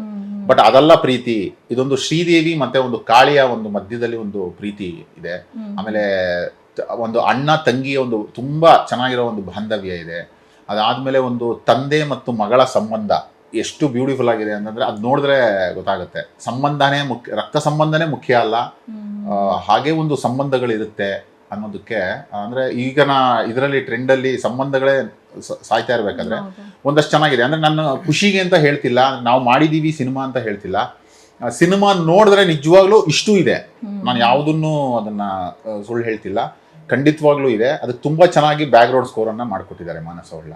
ಬಟ್ ಅದೆಲ್ಲ ಪ್ರೀತಿ. ಇದೊಂದು ಶ್ರೀದೇವಿ ಮತ್ತೆ ಒಂದು ಕಾಳಿಯ ಒಂದು ಮಧ್ಯದಲ್ಲಿ ಒಂದು ಪ್ರೀತಿ ಇದೆ. ಆಮೇಲೆ ಒಂದು ಅಣ್ಣ ತಂಗಿಯ ಒಂದು ತುಂಬಾ ಚೆನ್ನಾಗಿರೋ ಒಂದು ಬಾಂಧವ್ಯ ಇದೆ. ಅದಾದ್ಮೇಲೆ ಒಂದು ತಂದೆ ಮತ್ತು ಮಗಳ ಸಂಬಂಧ ಎಷ್ಟು ಬ್ಯೂಟಿಫುಲ್ ಆಗಿದೆ ಅಂತಂದ್ರೆ ಅದು ನೋಡಿದ್ರೆ ಗೊತ್ತಾಗುತ್ತೆ. ಸಂಬಂಧನೇ ಮುಖ್ಯ, ರಕ್ತ ಸಂಬಂಧನೇ ಮುಖ್ಯ ಅಲ್ಲ, ಹಾಗೆ ಒಂದು ಸಂಬಂಧಗಳಿರುತ್ತೆ ಅನ್ನೋದಕ್ಕೆ. ಅಂದ್ರೆ ಈಗಿನ ಇದರಲ್ಲಿ ಟ್ರೆಂಡಲ್ಲಿ ಸಂಬಂಧಗಳೇ ಸಾಯ್ತಾ ಇರ್ಬೇಕಾದ್ರೆ ಒಂದಷ್ಟು ಚೆನ್ನಾಗಿದೆ. ಅಂದ್ರೆ ನನ್ನ ಖುಷಿಗೆ ಅಂತ ಹೇಳ್ತಿಲ್ಲ, ನಾವು ಮಾಡಿದೀವಿ ಸಿನಿಮಾ ಅಂತ ಹೇಳ್ತಿಲ್ಲ. ಸಿನಿಮಾ ನೋಡಿದ್ರೆ ನಿಜವಾಗ್ಲೂ ಇಷ್ಟು ಇದೆ, ನಾನು ಯಾವುದನ್ನು ಅದನ್ನ ಸುಳ್ಳು ಹೇಳ್ತಿಲ್ಲ, ಖಂಡಿತವಾಗ್ಲೂ ಇದೆ. ಅದು ತುಂಬಾ ಚೆನ್ನಾಗಿ ಬ್ಯಾಕ್ ಗ್ರೌಂಡ್ ಸ್ಕೋರ್ ಅನ್ನ ಮಾಡ್ಕೊಟ್ಟಿದ್ದಾರೆ ಮಾನಸ ಹೊಳ್ಳ.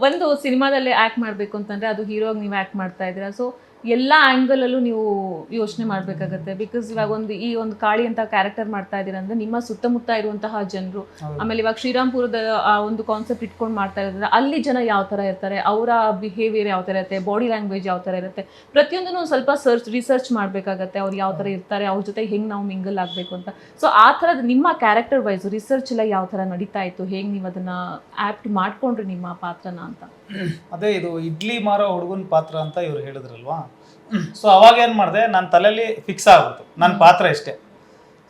ಒಂದು ಸಿನಿಮಾದಲ್ಲಿ ಆಕ್ಟ್ ಮಾಡ್ಬೇಕು ಅಂತಂದ್ರೆ ಅದು ಹೀರೋಗಿ ನೀವು ಆಕ್ಟ್ ಮಾಡ್ತಾ ಇದ್ದೀರಾ. ಸೊ ಎಲ್ಲ ಆ್ಯಂಗಲಲ್ಲೂ ನೀವು ಯೋಚನೆ ಮಾಡಬೇಕಾಗತ್ತೆ. ಬಿಕಾಸ್ ಇವಾಗ ಈ ಒಂದು ಕಾಳಿ ಅಂತ ಕ್ಯಾರೆಕ್ಟರ್ ಮಾಡ್ತಾ ಇದ್ದೀರಾ ಅಂದರೆ ನಿಮ್ಮ ಸುತ್ತಮುತ್ತ ಇರುವಂತಹ ಜನರು, ಆಮೇಲೆ ಇವಾಗ ಶ್ರೀರಾಮ್ಪುರದ ಆ ಒಂದು ಕಾನ್ಸೆಪ್ಟ್ ಇಟ್ಕೊಂಡು ಮಾಡ್ತಾ ಇರೋದ್ರೆ ಅಲ್ಲಿ ಜನ ಯಾವ ಥರ ಇರ್ತಾರೆ, ಅವರ ಬಿಹೇವಿಯರ್ ಯಾವ ಥರ ಇರುತ್ತೆ, ಬಾಡಿ ಲ್ಯಾಂಗ್ವೇಜ್ ಯಾವ ಥರ ಇರುತ್ತೆ, ಪ್ರತಿಯೊಂದನ್ನು ಒಂದು ಸ್ವಲ್ಪ ರಿಸರ್ಚ್ ಮಾಡಬೇಕಾಗತ್ತೆ. ಅವ್ರು ಯಾವ ಥರ ಇರ್ತಾರೆ, ಅವ್ರ ಜೊತೆ ಹೆಂಗೆ ನಾವು ಮಿಂಗಲ್ ಆಗಬೇಕು ಅಂತ. ಸೊ ಆ ಥರದ್ದು ನಿಮ್ಮ ಕ್ಯಾರೆಕ್ಟರ್ ವೈಸು ರಿಸರ್ಚ್ ಎಲ್ಲ ಯಾವ ಥರ ನಡೀತಾ ಇತ್ತು, ಹೇಗೆ ನೀವು ಅದನ್ನು ಆ್ಯಪ್ಟ್ ಮಾಡ್ಕೊಂಡ್ರಿ ನಿಮ್ಮ ಪಾತ್ರನ ಅಂತ? ಅದೇ ಇದು ಇಡ್ಲಿ ಮಾರೋ ಹುಡುಗನ ಪಾತ್ರ ಅಂತ ಇವ್ರು ಹೇಳಿದ್ರಲ್ವಾ. ಸೊ ಅವಾಗ ಏನು ಮಾಡಿದೆ, ನನ್ನ ತಲೆಯಲ್ಲಿ ಫಿಕ್ಸ್ ಆಗ್ಬಿಡ್ತು ನನ್ನ ಪಾತ್ರ ಇಷ್ಟೇ.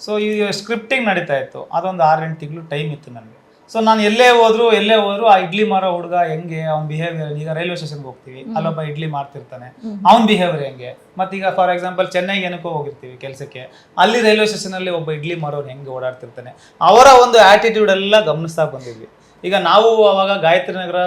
ಸೊ ಈ ಸ್ಕ್ರಿಪ್ಟಿಂಗ್ ನಡೀತಾ ಇತ್ತು, ಅದೊಂದು 6-8 ತಿಂಗಳು ಟೈಮ್ ಇತ್ತು ನನಗೆ. ಸೊ ನಾನು ಎಲ್ಲೇ ಹೋದ್ರು ಆ ಇಡ್ಲಿ ಮಾರೋ ಹುಡುಗ ಹೆಂಗೆ ಅವ್ನ ಬಿಹೇವಿಯರ್, ಈಗ ರೈಲ್ವೆ ಸ್ಟೇಷನ್ಗೆ ಹೋಗ್ತೀವಿ, ಅಲ್ಲೊಬ್ಬ ಇಡ್ಲಿ ಮಾರ್ತಿರ್ತಾನೆ, ಅವ್ನ ಬಿಹೇವಿಯರ್ ಹೆಂಗೆ. ಮತ್ತೀಗ ಫಾರ್ ಎಕ್ಸಾಂಪಲ್ ಚೆನ್ನೈಗೆ ಏನಕ್ಕೋ ಹೋಗಿರ್ತೀವಿ ಕೆಲಸಕ್ಕೆ, ಅಲ್ಲಿ ರೈಲ್ವೆ ಸ್ಟೇಷನಲ್ಲಿ ಒಬ್ಬ ಇಡ್ಲಿ ಮಾರೋರು ಹೆಂಗೆ ಓಡಾಡ್ತಿರ್ತಾನೆ, ಅವರ ಒಂದು ಆ್ಯಟಿಟ್ಯೂಡ್ ಎಲ್ಲ ಗಮನಿಸ್ತಾ ಬಂದಿದ್ವಿ. ಈಗ ನಾವು ಅವಾಗ ಗಾಯತ್ರಿ ನಗರ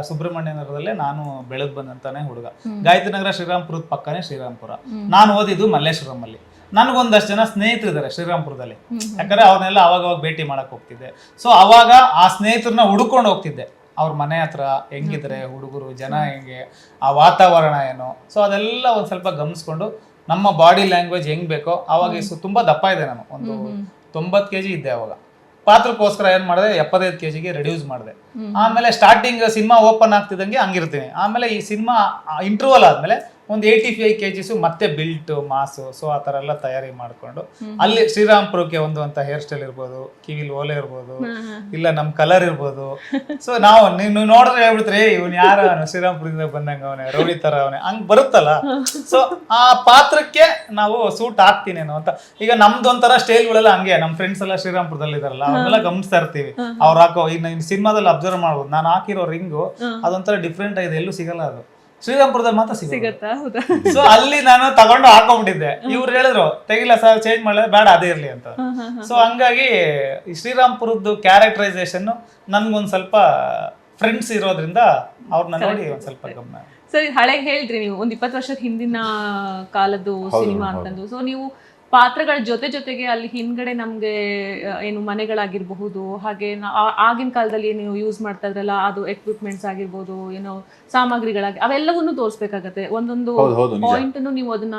ಸುಬ್ರಹ್ಮಣ್ಯ ನಗರದಲ್ಲೇ ನಾನು ಬೆಳೆದು ಬಂದಂತಾನೆ ಹುಡುಗ. ಗಾಯತ್ರಿ ನಗರ ಶ್ರೀರಾಮ್ಪುರದ ಪಕ್ಕನೇ ಶ್ರೀರಾಮ್ಪುರ. ನಾನು ಓದಿದ್ದು ಮಲ್ಲೇಶ್ವರಮಲ್ಲಿ. ನನಗೊಂದಷ್ಟು ಜನ ಸ್ನೇಹಿತರಿದ್ದಾರೆ ಶ್ರೀರಾಮ್ಪುರದಲ್ಲಿ, ಯಾಕಂದ್ರೆ ಅವ್ರನ್ನೆಲ್ಲ ಅವಾಗ ಭೇಟಿ ಮಾಡಕ್ ಹೋಗ್ತಿದ್ದೆ. ಸೊ ಅವಾಗ ಆ ಸ್ನೇಹಿತರನ್ನ ಹುಡ್ಕೊಂಡು ಹೋಗ್ತಿದ್ದೆ, ಅವ್ರ ಮನೆ ಹತ್ರ ಹೆಂಗಿದ್ರೆ ಹುಡುಗರು, ಜನ ಹೆಂಗೆ, ಆ ವಾತಾವರಣ ಏನು. ಸೊ ಅದೆಲ್ಲ ಒಂದು ಸ್ವಲ್ಪ ಗಮನಿಸ್ಕೊಂಡು ನಮ್ಮ ಬಾಡಿ ಲ್ಯಾಂಗ್ವೇಜ್ ಹೆಂಗ್ ಬೇಕೋ. ಅವಾಗ ತುಂಬಾ ದಪ್ಪ ಇದೆ, ನಾನು ಒಂದು 90 kg ಇದ್ದೆ ಅವಾಗ. ಪಾತ್ರಕ್ಕೋಸ್ಕರ ಏನ್ ಮಾಡಿದೆ, 75 kgಗೆ ರೆಡ್ಯೂಸ್ ಮಾಡಿದೆ. ಆಮೇಲೆ ಸ್ಟಾರ್ಟಿಂಗ್ ಸಿನಿಮಾ ಓಪನ್ ಆಗ್ತಿದ್ದಂಗೆ ಹಂಗಿರ್ತೀನಿ. ಆಮೇಲೆ ಈ ಸಿನಿಮಾ ಇಂಟರ್ವಲ್ ಆದ್ಮೇಲೆ ಒಂದು 85 kgs ಮತ್ತೆ ಬಿಲ್ಟ್ ಮಾಸು, ಸೊ ಆ ಥರ ಎಲ್ಲ ತಯಾರಿ ಮಾಡಿಕೊಂಡು ಅಲ್ಲಿ ಶ್ರೀರಾಮ್ಪುರಕ್ಕೆ ಹೊಂದುವಂಥ ಹೇರ್ ಸ್ಟೈಲ್ ಇರ್ಬೋದು, ಕಿವಿಲ್ ಓಲೆ ಇರ್ಬೋದು, ಇಲ್ಲ ನಮ್ಮ ಕಲರ್ ಇರ್ಬೋದು. ಸೊ ನೀವು ನೋಡಿದ್ರೆ ಹೇಳ್ಬಿಡ್ತೀರಿ ಇವ್ನು ಯಾರ ಶ್ರೀರಾಮ್ಪುರದಿಂದ ಬಂದಂಗೆ ಅವನೇ ರೌಡಿ ಥರ ಅವನೇ ಹಂಗೆ ಬರುತ್ತಲ್ಲ. ಸೊ ಆ ಪಾತ್ರಕ್ಕೆ ನಾವು ಸೂಟ್ ಆಗ್ತೀನೇನೋ ಅಂತ. ಈಗ ನಮ್ದು ಒಂಥರ ಸ್ಟೈಲ್ಗಳೆಲ್ಲ ಹಂಗೆ, ನಮ್ಮ ಫ್ರೆಂಡ್ಸ್ ಎಲ್ಲ ಶ್ರೀರಾಮ್ಪುರದಲ್ಲಿ ಇದಾರಲ್ಲ ಅವನ್ನೆಲ್ಲ ಗಮನಿಸ್ತಾ ಇರ್ತೀವಿ. ಅವ್ರು ಹಾಕೋ ಈಗ ಸಿನಿಮಾದಲ್ಲಿ ಅಬ್ಸರ್ವ್ ಮಾಡ್ಬೋದು, ನಾನು ಹಾಕಿರೋ ರಿಂಗು ಅದೊಂಥರ ಡಿಫ್ರೆಂಟ್ ಆಗಿದೆ, ಎಲ್ಲೂ ಸಿಗಲ್ಲ ಅದು, ಶ್ರೀರಾಮ್ಪುರದಲ್ಲಿ ಮಾತ್ರ ಸಿಗುತ್ತಾ. ಸೊ ಅಲ್ಲಿ ನಾನು ತಗೊಂಡು ಹಾಕೊಂಡ್ಬಿಟ್ಟಿದ್ದೆ. ಇವ್ರು ಹೇಳಿದ್ರು ತೆಗಿಲ್ಲ ಸರ್, ಚೇಂಜ್ ಮಾಡಲ್ಲ, ಬೇಡ ಅದೇ ಇರ್ಲಿ ಅಂತ. ಸೊ ಹಂಗಾಗಿ ಈ ಶ್ರೀರಾಮ್ಪುರದ್ದು ಕ್ಯಾರೆಕ್ಟರೈಸೇಷನ್ ನನ್ಗೊಂದ್ ಸ್ವಲ್ಪ ಫ್ರೆಂಡ್ಸ್ ಇರೋದ್ರಿಂದ ಅವ್ರನ್ನ ನೋಡಿ ಒಂದ್ ಸ್ವಲ್ಪ ಗಮನ. ಸರಿ, ಹಳೆ ಹೇಳಿದ್ರಿ ನೀವು ಒಂದ್ 20 ವರ್ಷದ ಹಿಂದಿನ ಕಾಲದ್ದು ಸಿನಿಮಾ ಅಂತಂದು. ಸೊ ನೀವು ಪಾತ್ರಗಳ ಜೊತೆಗೆ ಅಲ್ಲಿ ಹಿಂದ್ಗಡೆ ನಮ್ಗೆ ಏನು ಮನೆಗಳಾಗಿರಬಹುದು, ಹಾಗೆ ಆಗಿನ ಕಾಲದಲ್ಲಿ ನೀವು ಯೂಸ್ ಮಾಡ್ತಾ ಇದ್ರಲ್ಲ ಅದು ಎಕ್ವಿಪ್ಮೆಂಟ್ಸ್ ಆಗಿರ್ಬೋದು, ಏನೋ ಸಾಮಗ್ರಿಗಳಾಗಿ ಅವೆಲ್ಲವನ್ನೂ ತೋರಿಸ್ಬೇಕಾಗತ್ತೆ. ಒಂದೊಂದು ಪಾಯಿಂಟ್ ನೀವು ಅದನ್ನ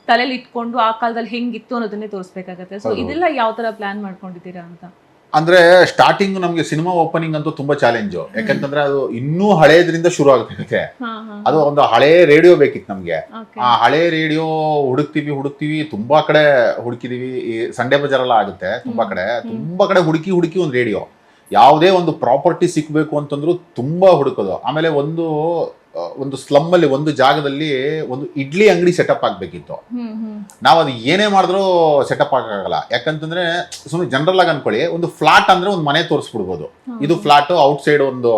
ತಲೆಯಲ್ಲಿ ಇಟ್ಕೊಂಡು ಆ ಕಾಲದಲ್ಲಿ ಹೆಂಗಿತ್ತು ಅನ್ನೋದನ್ನೇ ತೋರಿಸ್ಬೇಕಾಗತ್ತೆ. ಸೊ ಇದೆಲ್ಲ ಯಾವ ತರ ಪ್ಲಾನ್ ಮಾಡ್ಕೊಂಡಿದ್ದೀರಾ ಅಂತ? ಅಂದ್ರೆ ಸ್ಟಾರ್ಟಿಂಗ್ ನಮ್ಗೆ ಸಿನಿಮಾ ಓಪನಿಂಗ್ ಅಂತೂ ತುಂಬಾ ಚಾಲೆಂಜು. ಯಾಕಂತಂದ್ರೆ ಅದು ಇನ್ನೂ ಹಳೇದ್ರಿಂದ ಶುರು ಆಗ್ತಿರುತ್ತೆ. ಅದು ಒಂದು ಹಳೇ ರೇಡಿಯೋ ಬೇಕಿತ್ತು ನಮ್ಗೆ. ಆ ಹಳೇ ರೇಡಿಯೋ ಹುಡುಕ್ತಿವಿ, ತುಂಬಾ ಕಡೆ ಹುಡುಕಿದೀವಿ. ಈ ಸಂಡೇ ಬಜಾರ್ ಎಲ್ಲ ಆಗುತ್ತೆ, ತುಂಬಾ ಕಡೆ ಹುಡುಕಿ ಒಂದು ರೇಡಿಯೋ, ಯಾವುದೇ ಒಂದು ಪ್ರಾಪರ್ಟಿ ಸಿಕ್ಬೇಕು ಅಂತಂದ್ರು ತುಂಬಾ ಹುಡುಕೋದು. ಆಮೇಲೆ ಒಂದು ಸ್ಲಮ್ ಅಲ್ಲಿ ಒಂದು ಜಾಗದಲ್ಲಿ ಒಂದು ಇಡ್ಲಿ ಅಂಗಡಿ ಸೆಟಪ್ ಆಗ್ಬೇಕಿತ್ತು. ನಾವು ಅದು ಏನೇ ಮಾಡಿದ್ರು ಸೆಟಪ್ ಆಗಲ್ಲ. ಯಾಕಂತಂದ್ರೆ ಸುಮ್ಮನೆ ಜನರಲ್ ಆಗಿ ಅನ್ಕೊಳ್ಳಿ, ಒಂದು ಫ್ಲಾಟ್ ಅಂದ್ರೆ ಒಂದು ಮನೆ ತೋರಿಸ್ಬಿಡ್ಬೋದು. ಇದು ಫ್ಲಾಟ್ ಔಟ್ ಸೈಡ್ ಒಂದು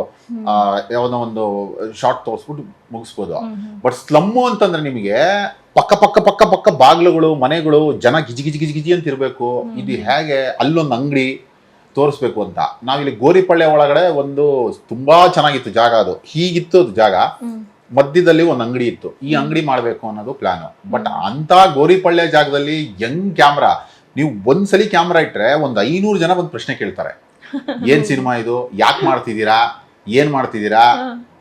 ಯಾವ್ದೋ ಒಂದು ಶಾರ್ಟ್ ತೋರಿಸ್ಬಿಟ್ಟು ಮುಗಿಸ್ಬೋದು. ಬಟ್ ಸ್ಲಮ್ಮು ಅಂತಂದ್ರೆ ನಿಮಗೆ ಪಕ್ಕ ಬಾಗ್ಲುಗಳು, ಮನೆಗಳು, ಜನ ಗಿಜಿ ಅಂತ ಇರ್ಬೇಕು. ಇದು ಹೇಗೆ ಅಲ್ಲೊಂದು ಅಂಗಡಿ ತೋರಿಸ್ಬೇಕು ಅಂತ. ನಾವಿಲ್ಲಿ ಗೋರಿಪಳ್ಳೆ ಒಳಗಡೆ ಒಂದು ತುಂಬಾ ಚೆನ್ನಾಗಿತ್ತು ಜಾಗ, ಅದು ಹೀಗಿತ್ತು ಅದು ಜಾಗ, ಮಧ್ಯದಲ್ಲಿ ಒಂದು ಅಂಗಡಿ ಇತ್ತು. ಈ ಅಂಗಡಿ ಮಾಡ್ಬೇಕು ಅನ್ನೋದು ಪ್ಲಾನ್. ಬಟ್ ಅಂತ ಗೋರಿಪಳ್ಳೆ ಜಾಗದಲ್ಲಿ ಯಂಗ್ ಕ್ಯಾಮ್ರಾ, ನೀವು ಒಂದ್ಸಲಿ ಕ್ಯಾಮ್ರಾ ಇಟ್ರೆ ಒಂದು 500 ಜನ ಬಂದು ಪ್ರಶ್ನೆ ಕೇಳ್ತಾರೆ. ಏನ್ ಸಿನಿಮಾ ಇದು, ಯಾಕೆ ಮಾಡ್ತಿದ್ದೀರಾ, ಏನ್ ಮಾಡ್ತಿದ್ದೀರಾ,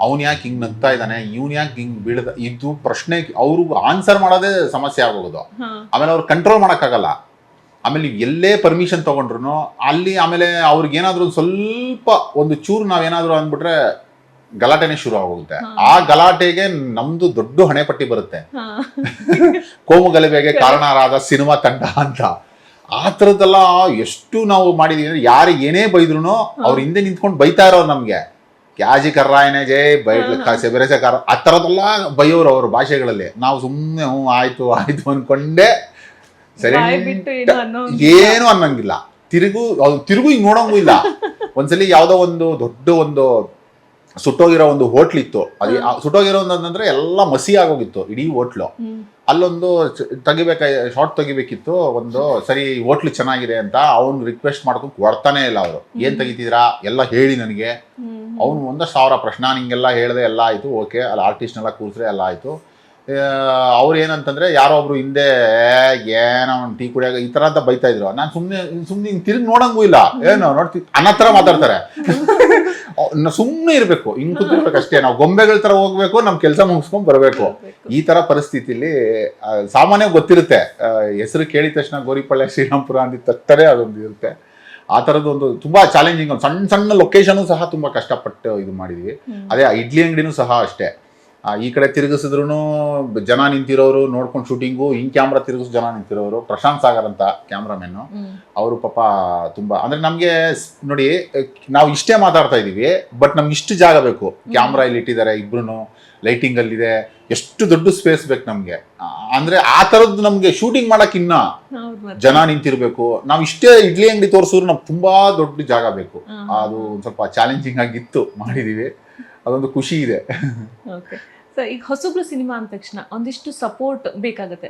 ಅವ್ನ್ ಯಾಕೆ ಹಿಂಗ್ ನಗ್ತಾ ಇದ್ದಾನೆ, ಇವ್ನ್ ಯಾಕೆ ಹಿಂಗ್ ಬೀಳದ, ಇದು ಪ್ರಶ್ನೆ ಅವ್ರು ಆನ್ಸರ್ ಮಾಡೋದೇ ಸಮಸ್ಯೆ ಆಗೋದು. ಆಮೇಲೆ ಅವ್ರು ಕಂಟ್ರೋಲ್ ಮಾಡಕ್ಕಾಗಲ್ಲ. ಆಮೇಲೆ ನೀವು ಎಲ್ಲೇ ಪರ್ಮಿಷನ್ ತಗೊಂಡ್ರು ಅಲ್ಲಿ ಆಮೇಲೆ ಅವ್ರಿಗೆ ಏನಾದ್ರು ಸ್ವಲ್ಪ ಒಂದು ಚೂರು ನಾವೇನಾದ್ರು ಅಂದ್ಬಿಟ್ರೆ ಗಲಾಟೆನೆ ಶುರು ಆಗೋಗುತ್ತೆ. ಆ ಗಲಾಟೆಗೆ ನಮ್ದು ದೊಡ್ಡ ಹಣೆಪಟ್ಟಿ ಬರುತ್ತೆ. ಕೋಮು ಗಲಭೆಗೆ ಕಾರಣರಾದ ಸಿನಿಮಾ ತಂಡ ಅಂತ. ಆ ಥರದ್ದೆಲ್ಲ ಎಷ್ಟು ನಾವು ಮಾಡಿದೀವಿ ಅಂದ್ರೆ, ಯಾರು ಏನೇ ಬೈದ್ರು ಅವ್ರ ಹಿಂದೆ ನಿಂತ್ಕೊಂಡು ಬೈತಾ ಇರೋರು ನಮ್ಗೆ. ಕ್ಯಾಜಿ ಕರ್ರಾಯನೆ ಜೈ ಬೆರೆಸೆ ಕರ, ಆ ಥರದ್ದೆಲ್ಲ ಬೈಯೋರು ಅವ್ರ ಭಾಷೆಗಳಲ್ಲಿ. ನಾವು ಸುಮ್ಮನೆ ಆಯ್ತು ಅನ್ಕೊಂಡೆ ಸರಿ, ಏನು ಅನ್ನಂಗಿಲ್ಲ. ತಿರುಗು ಹಿಂಗ್ ನೋಡಂಗೂ ಇಲ್ಲ. ಒಂದ್ಸಲಿ ಯಾವ್ದೋ ಒಂದು ದೊಡ್ಡ ಒಂದು ಸುಟ್ಟೋಗಿರೋ ಒಂದು ಹೋಟ್ಲ್ ಇತ್ತು. ಅದು ಸುಟ್ಟೋಗಿರೋ ಅಂತಂದ್ರೆ ಎಲ್ಲ ಮಸಿ ಆಗೋಗಿತ್ತು ಇಡೀ ಹೋಟ್ಲು. ಅಲ್ಲೊಂದು ಶಾರ್ಟ್ ತೆಗಿಬೇಕಿತ್ತು. ಒಂದು ಸರಿ ಹೋಟ್ಲು ಚೆನ್ನಾಗಿದೆ ಅಂತ ಅವ್ನು ರಿಕ್ವೆಸ್ಟ್ ಮಾಡ್ಕೊಂಡು ಕೊಡ್ತಾನೆ ಇಲ್ಲ. ಅವರು ಏನ್ ತೆಗಿತಿದ್ರಾ ಎಲ್ಲ ಹೇಳಿ ನನಗೆ. ಅವ್ನು 1,000 ಪ್ರಶ್ನೆ, ನಾನು ಹಿಂಗೆಲ್ಲ ಹೇಳ್ದೆ, ಎಲ್ಲ ಆಯ್ತು, ಓಕೆ. ಅಲ್ಲಿ ಆರ್ಟಿಸ್ಟ್ನೆಲ್ಲ ಕೂರಿಸ್ರೆ ಎಲ್ಲ ಆಯ್ತು. ಅವ್ರು ಏನಂತಂದ್ರೆ ಯಾರೋ ಒಬ್ರು ಹಿಂದೆ ಏನೋ ಟೀ ಕುಡಿಯಾಗ ಈ ತರ ಅಂತ ಬೈತಾ ಇದ್ರು. ನಾನು ಸುಮ್ನೆ ಹಿಂಗ್ ತಿರುಗಿ ನೋಡಂಗೂ ಇಲ್ಲ, ಏನು ನೋಡ್ತಿ ಅನ್ನೋ ತರ ಮಾತಾಡ್ತಾರೆ. ಸುಮ್ಮನೆ ಇರ್ಬೇಕು, ಹಿಂಗ್ ಕೂತಿರ್ಬೇಕು ಅಷ್ಟೇ. ನಾವು ಗೊಂಬೆಗಳ ತರ ಹೋಗ್ಬೇಕು, ನಮ್ ಕೆಲಸ ಮುಗಿಸ್ಕೊಂಡ್ ಬರ್ಬೇಕು. ಈ ತರ ಪರಿಸ್ಥಿತಿಲಿ ಸಾಮಾನ್ಯ ಗೊತ್ತಿರುತ್ತೆ. ಹೆಸರು ಕೇಳಿದ ತಕ್ಷಣ ಗೋರಿಪಳ್ಳೆ ಶ್ರೀರಾಮ್ಪುರ ಅಂದಿದ ತಕ್ಷಣ ಅದೊಂದು ಇರುತ್ತೆ. ಆ ಥರದ್ದೊಂದು ತುಂಬಾ ಚಾಲೆಂಜಿಂಗ್. ಸಣ್ಣ ಲೊಕೇಶನ್ ಸಹ ತುಂಬಾ ಕಷ್ಟಪಟ್ಟು ಇದು ಮಾಡಿದೀವಿ. ಅದೇ ಇಡ್ಲಿ ಅಂಗಡಿನೂ ಸಹ ಅಷ್ಟೇ. ಈ ಕಡೆ ತಿರುಗಿಸಿದ್ರು ಜನ ನಿಂತಿರೋರು ನೋಡ್ಕೊಂಡು ಶೂಟಿಂಗು, ಹಿಂಗ್ ಕ್ಯಾಮ್ರಾ ತಿರುಗಿಸ್ ಜನ ನಿಂತಿರೋರು. ಪ್ರಶಾಂತ್ ಸಾಗರ್ ಅಂತ ಕ್ಯಾಮ್ರಾಮೆನ್ನು, ಅವರು ಪಾಪ ತುಂಬಾ ಅಂದ್ರೆ ನಮ್ಗೆ ನೋಡಿ, ನಾವು ಇಷ್ಟೇ ಮಾತಾಡ್ತಾ ಇದೀವಿ, ಬಟ್ ನಮ್ಗೆ ಇಷ್ಟು ಜಾಗ ಬೇಕು. ಕ್ಯಾಮ್ರಾ ಇಲ್ಲಿ ಇಟ್ಟಿದ್ದಾರೆ, ಇಬ್ರು ಲೈಟಿಂಗ್ ಅಲ್ಲಿದೆ, ಎಷ್ಟು ದೊಡ್ಡ ಸ್ಪೇಸ್ ಬೇಕು ನಮ್ಗೆ. ಅಂದ್ರೆ ಆ ತರದ್ದು ನಮ್ಗೆ ಶೂಟಿಂಗ್ ಮಾಡಕ್ ಇನ್ನ ಜನ ನಿಂತಿರ್ಬೇಕು. ನಾವ್ ಇಷ್ಟೇ ಇಡ್ಲಿ ಅಂಗಡಿ ತೋರಿಸಿದ್ರು ನಮ್ಗೆ ತುಂಬಾ ದೊಡ್ಡ ಜಾಗ ಬೇಕು. ಅದು ಒಂದ್ ಸ್ವಲ್ಪ ಚಾಲೆಂಜಿಂಗ್ ಆಗಿತ್ತು, ಮಾಡಿದೀವಿ. ಅದೊಂದು ಖುಷಿ ಇದೆ. ಸೊ ಈಗ ಹೊಸಬ್ರು ಸಿನಿಮಾ ಅಂದ ತಕ್ಷಣ ಒಂದಿಷ್ಟು ಸಪೋರ್ಟ್ ಬೇಕಾಗುತ್ತೆ.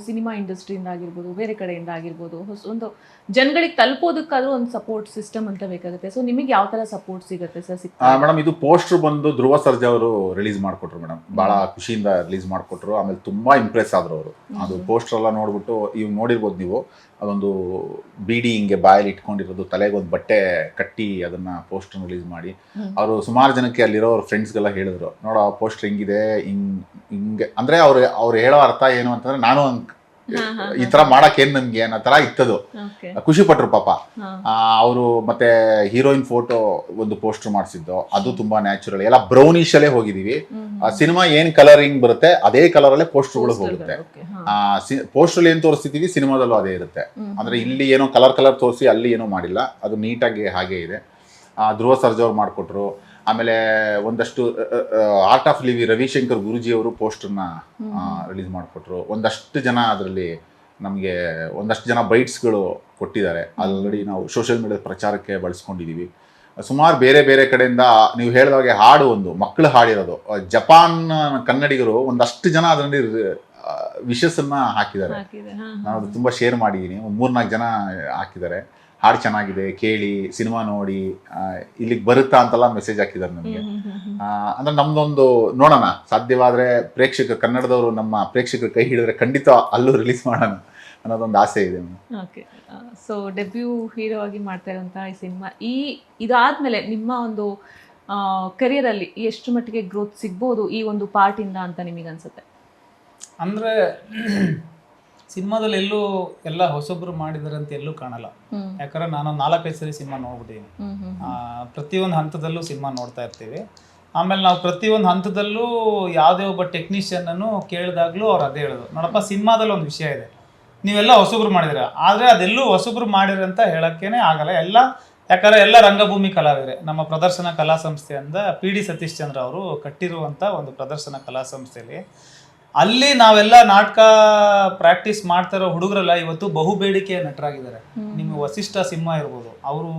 ಸಿನಿಮಾ ಇಂಡಸ್ಟ್ರಿಯಿಂದ ಆಗಿರ್ಬೋದು, ಬೇರೆ ಕಡೆಯಿಂದ ಆಗಿರ್ಬೋದು, ಒಂದು ಜನಗಳಿಗೆ ತಲುಪೋದಕ್ಕಾದ್ರೂ ಒಂದು ಸಪೋರ್ಟ್ ಸಿಸ್ಟಮ್ ಅಂತ ಬೇಕಾಗುತ್ತೆ. ಸೊ ನಿಮಗೆ ಯಾವ ತರ ಸಪೋರ್ಟ್ ಸಿಗುತ್ತೆ ಸರ್? ಮೇಡಮ್, ಇದು ಪೋಸ್ಟರ್ ಬಂದು ಧ್ರುವ ಸರ್ಜಾ ಅವರು ರಿಲೀಸ್ ಮಾಡಿಕೊಟ್ರು ಮೇಡಮ್. ಬಹಳ ಖುಷಿಯಿಂದ ರಿಲೀಸ್ ಮಾಡಿಕೊಟ್ರು. ಆಮೇಲೆ ತುಂಬಾ ಇಂಪ್ರೆಸ್ ಆದ್ರು ಅವರು. ಅದು ಪೋಸ್ಟರ್ ಎಲ್ಲ ನೋಡ್ಬಿಟ್ಟು, ಇವ್ ನೋಡಿರ್ಬೋದು ನೀವು, ಅದೊಂದು ಬಿಡಿ ಹಿಂಗೆ ಬಾಯಲ್ಲಿ ಇಟ್ಕೊಂಡಿರೋದು, ತಲೆಗೆ ಒಂದು ಬಟ್ಟೆ ಕಟ್ಟಿ ಅದನ್ನ ಪೋಸ್ಟರ್ ರಿಲೀಸ್ ಮಾಡಿ ಅವರು ಸುಮಾರು ಜನಕ್ಕೆ ಅಲ್ಲಿರೋ ಅವ್ರ ಫ್ರೆಂಡ್ಸ್ಗೆಲ್ಲ ಹೇಳಿದ್ರು, ನೋಡೋ ಪೋಸ್ಟರ್ ಹಿಂಗಿದೆ, ಹಿಂಗೆ ಅಂದ್ರೆ ಅವ್ರು ಹೇಳೋ ಅರ್ಥ ಏನು ಅಂತಂದ್ರೆ, ನಾನು ಈ ತರ ಮಾಡಕ್ ಏನ್ ನಮ್ಗೆ ಅನ್ನೋ ತರ ಇತ್ತದು. ಓಕೆ ಖುಷಿ ಪಟ್ರು ಪಾಪ. ಹಾ. ಅವರು ಮತ್ತೆ ಹೀರೋಯಿನ್ ಫೋಟೋ ಒಂದು ಪೋಸ್ಟರ್ ಮಾಡಿಸಿದ್ದು, ಅದು ತುಂಬಾ ನ್ಯಾಚುರಲ್, ಎಲ್ಲ ಬ್ರೌನಿಶ್ ಅಲ್ಲೇ ಹೋಗಿದೀವಿ. ಆ ಸಿನಿಮಾ ಏನ್ ಕಲರಿಂಗ್ ಬರುತ್ತೆ ಅದೇ ಕಲರ್ ಅಲ್ಲೇ ಪೋಸ್ಟರ್ಗಳು ಹೋಗುತ್ತೆ. ಓಕೆ ಹಾ. ಪೋಸ್ಟರ್ ಏನ್ ತೋರಿಸ್ತಿದೀವಿ ಸಿನಿಮಾದಲ್ಲೂ ಅದೇ ಇರುತ್ತೆ. ಅಂದ್ರೆ ಇಲ್ಲಿ ಏನೋ ಕಲರ್ ತೋರಿಸಿ ಅಲ್ಲಿ ಏನೋ ಮಾಡಿಲ್ಲ, ಅದು ನೀಟಾಗಿ ಹಾಗೆ ಇದೆ. ಧ್ರುವ ಸರ್ಜಾ ಅವ್ರು ಮಾಡಿಕೊಟ್ರು. ಆಮೇಲೆ ಒಂದಷ್ಟು ಆರ್ಟ್ ಆಫ್ ಲಿವಿ ರವಿಶಂಕರ್ ಗುರುಜಿ ಅವರು ಪೋಸ್ಟರ್ನ ರಿಲೀಸ್ ಮಾಡಿಕೊಟ್ರು. ಒಂದಷ್ಟು ಜನ ಅದರಲ್ಲಿ ನಮಗೆ ಒಂದಷ್ಟು ಜನ ಬೈಟ್ಸ್ಗಳು ಕೊಟ್ಟಿದ್ದಾರೆ. ಆಲ್ರೆಡಿ ನಾವು ಸೋಷಿಯಲ್ ಮೀಡಿಯಾ ಪ್ರಚಾರಕ್ಕೆ ಬಳಸ್ಕೊಂಡಿದ್ದೀವಿ. ಸುಮಾರು ಬೇರೆ ಬೇರೆ ಕಡೆಯಿಂದ ನೀವು ಹೇಳಿದಾಗೆ ಹಾಡು, ಒಂದು ಮಕ್ಕಳು ಹಾಡಿರೋದು, ಜಪಾನ್ ಕನ್ನಡಿಗರು ಒಂದಷ್ಟು ಜನ ಅದರಲ್ಲಿ ವಿಶಸ್ಸನ್ನ ಹಾಕಿದ್ದಾರೆ. ನಾನು ಅದು ತುಂಬ ಶೇರ್ ಮಾಡಿದ್ದೀನಿ. ಒಂದು 3-4 ಜನ ಹಾಕಿದ್ದಾರೆ. ಹಾಡು ಚೆನ್ನಾಗಿದೆ, ಕೇಳಿ, ಸಿನಿಮಾ ನೋಡಿ, ಇಲ್ಲಿಗೆ ಬರುತ್ತಾ ಅಂತೆಲ್ಲ ಮೆಸೇಜ್ ಹಾಕಿದ್ದಾರೆ ನಮಗೆ. ಅಂದ್ರೆ ನಮ್ದೊಂದು ನೋಡೋಣ, ಸಾಧ್ಯವಾದ್ರೆ ಕನ್ನಡದವರು ನಮ್ಮ ಪ್ರೇಕ್ಷಕರು ಕೈ ಹಿಡಿದ್ರೆ ಖಂಡಿತ ಅಲ್ಲೂ ರಿಲೀಸ್ ಮಾಡೋಣ ಅನ್ನೋದೊಂದು ಆಸೆ ಇದೆ. ಓಕೆ, ಸೊ ಡೆಬ್ಯೂ ಹೀರೋ ಆಗಿ ಮಾಡ್ತಾ ಇರುವಂತಹ ಈ ಸಿನಿಮಾ, ಇದಾದ್ಮೇಲೆ ನಿಮ್ಮ ಒಂದು ಕರಿಯರಲ್ಲಿ ಎಷ್ಟು ಮಟ್ಟಿಗೆ ಗ್ರೋತ್ ಸಿಗ್ಬೋದು ಈ ಒಂದು ಪಾರ್ಟಿಂದ ಅಂತ ನಿಮಗೆ ಅನ್ಸುತ್ತೆ? ಅಂದರೆ ಸಿನಿಮಾದಲ್ಲಿ ಎಲ್ಲೂ ಎಲ್ಲ ಹೊಸೊಬ್ರು ಮಾಡಿದಾರೆ ಅಂತ ಎಲ್ಲೂ ಕಾಣಲ್ಲ. ಯಾಕಂದ್ರೆ ನಾನು 4-5 ಸರಿ ಸಿನಿಮಾ ನೋಡ್ಬಿಟ್ಟಿದ್ದೀನಿ. ಪ್ರತಿಯೊಂದು ಹಂತದಲ್ಲೂ ಸಿನಿಮಾ ನೋಡ್ತಾ ಇರ್ತೀವಿ. ಆಮೇಲೆ ನಾವು ಪ್ರತಿಯೊಂದು ಹಂತದಲ್ಲೂ ಯಾವುದೇ ಒಬ್ಬ ಟೆಕ್ನಿಷಿಯನ್ನನ್ನು ಕೇಳಿದಾಗ್ಲೂ ಅವ್ರು ಅದೇ ಹೇಳೋದು, ನೋಡಪ್ಪ ಸಿನಿಮಾದಲ್ಲಿ ಒಂದು ವಿಷಯ ಇದೆ, ನೀವೆಲ್ಲ ಹೊಸೊಬ್ರು ಮಾಡಿದಿರ, ಆದರೆ ಅದೆಲ್ಲೂ ಹೊಸೊಬ್ರು ಮಾಡಿರಿ ಅಂತ ಹೇಳೋಕ್ಕೇನೆ ಆಗಲ್ಲ. ಯಾಕಂದರೆ ಎಲ್ಲ ರಂಗಭೂಮಿ ಕಲಾವಿದರೆ. ನಮ್ಮ ಪ್ರದರ್ಶನ ಕಲಾ ಸಂಸ್ಥೆಯಿಂದ PD ಸತೀಶ್ ಚಂದ್ರ ಅವರು ಕಟ್ಟಿರುವಂಥ ಒಂದು ಪ್ರದರ್ಶನ ಕಲಾ ಸಂಸ್ಥೆಯಲ್ಲಿ ಅಲ್ಲಿ ನಾವೆಲ್ಲ ನಾಟಕ ಪ್ರಾಕ್ಟೀಸ್ ಮಾಡ್ತಾರೋ ಹುಡುಗರೆಲ್ಲ ಇವತ್ತು ಬಹುಬೇಡಿಕೆಯ ನಟರಾಗಿದ್ದಾರೆ. ನಿಮಗೆ ವಸಿಷ್ಠ ಸಿಂಹ ಇರ್ಬೋದು ಅವರು,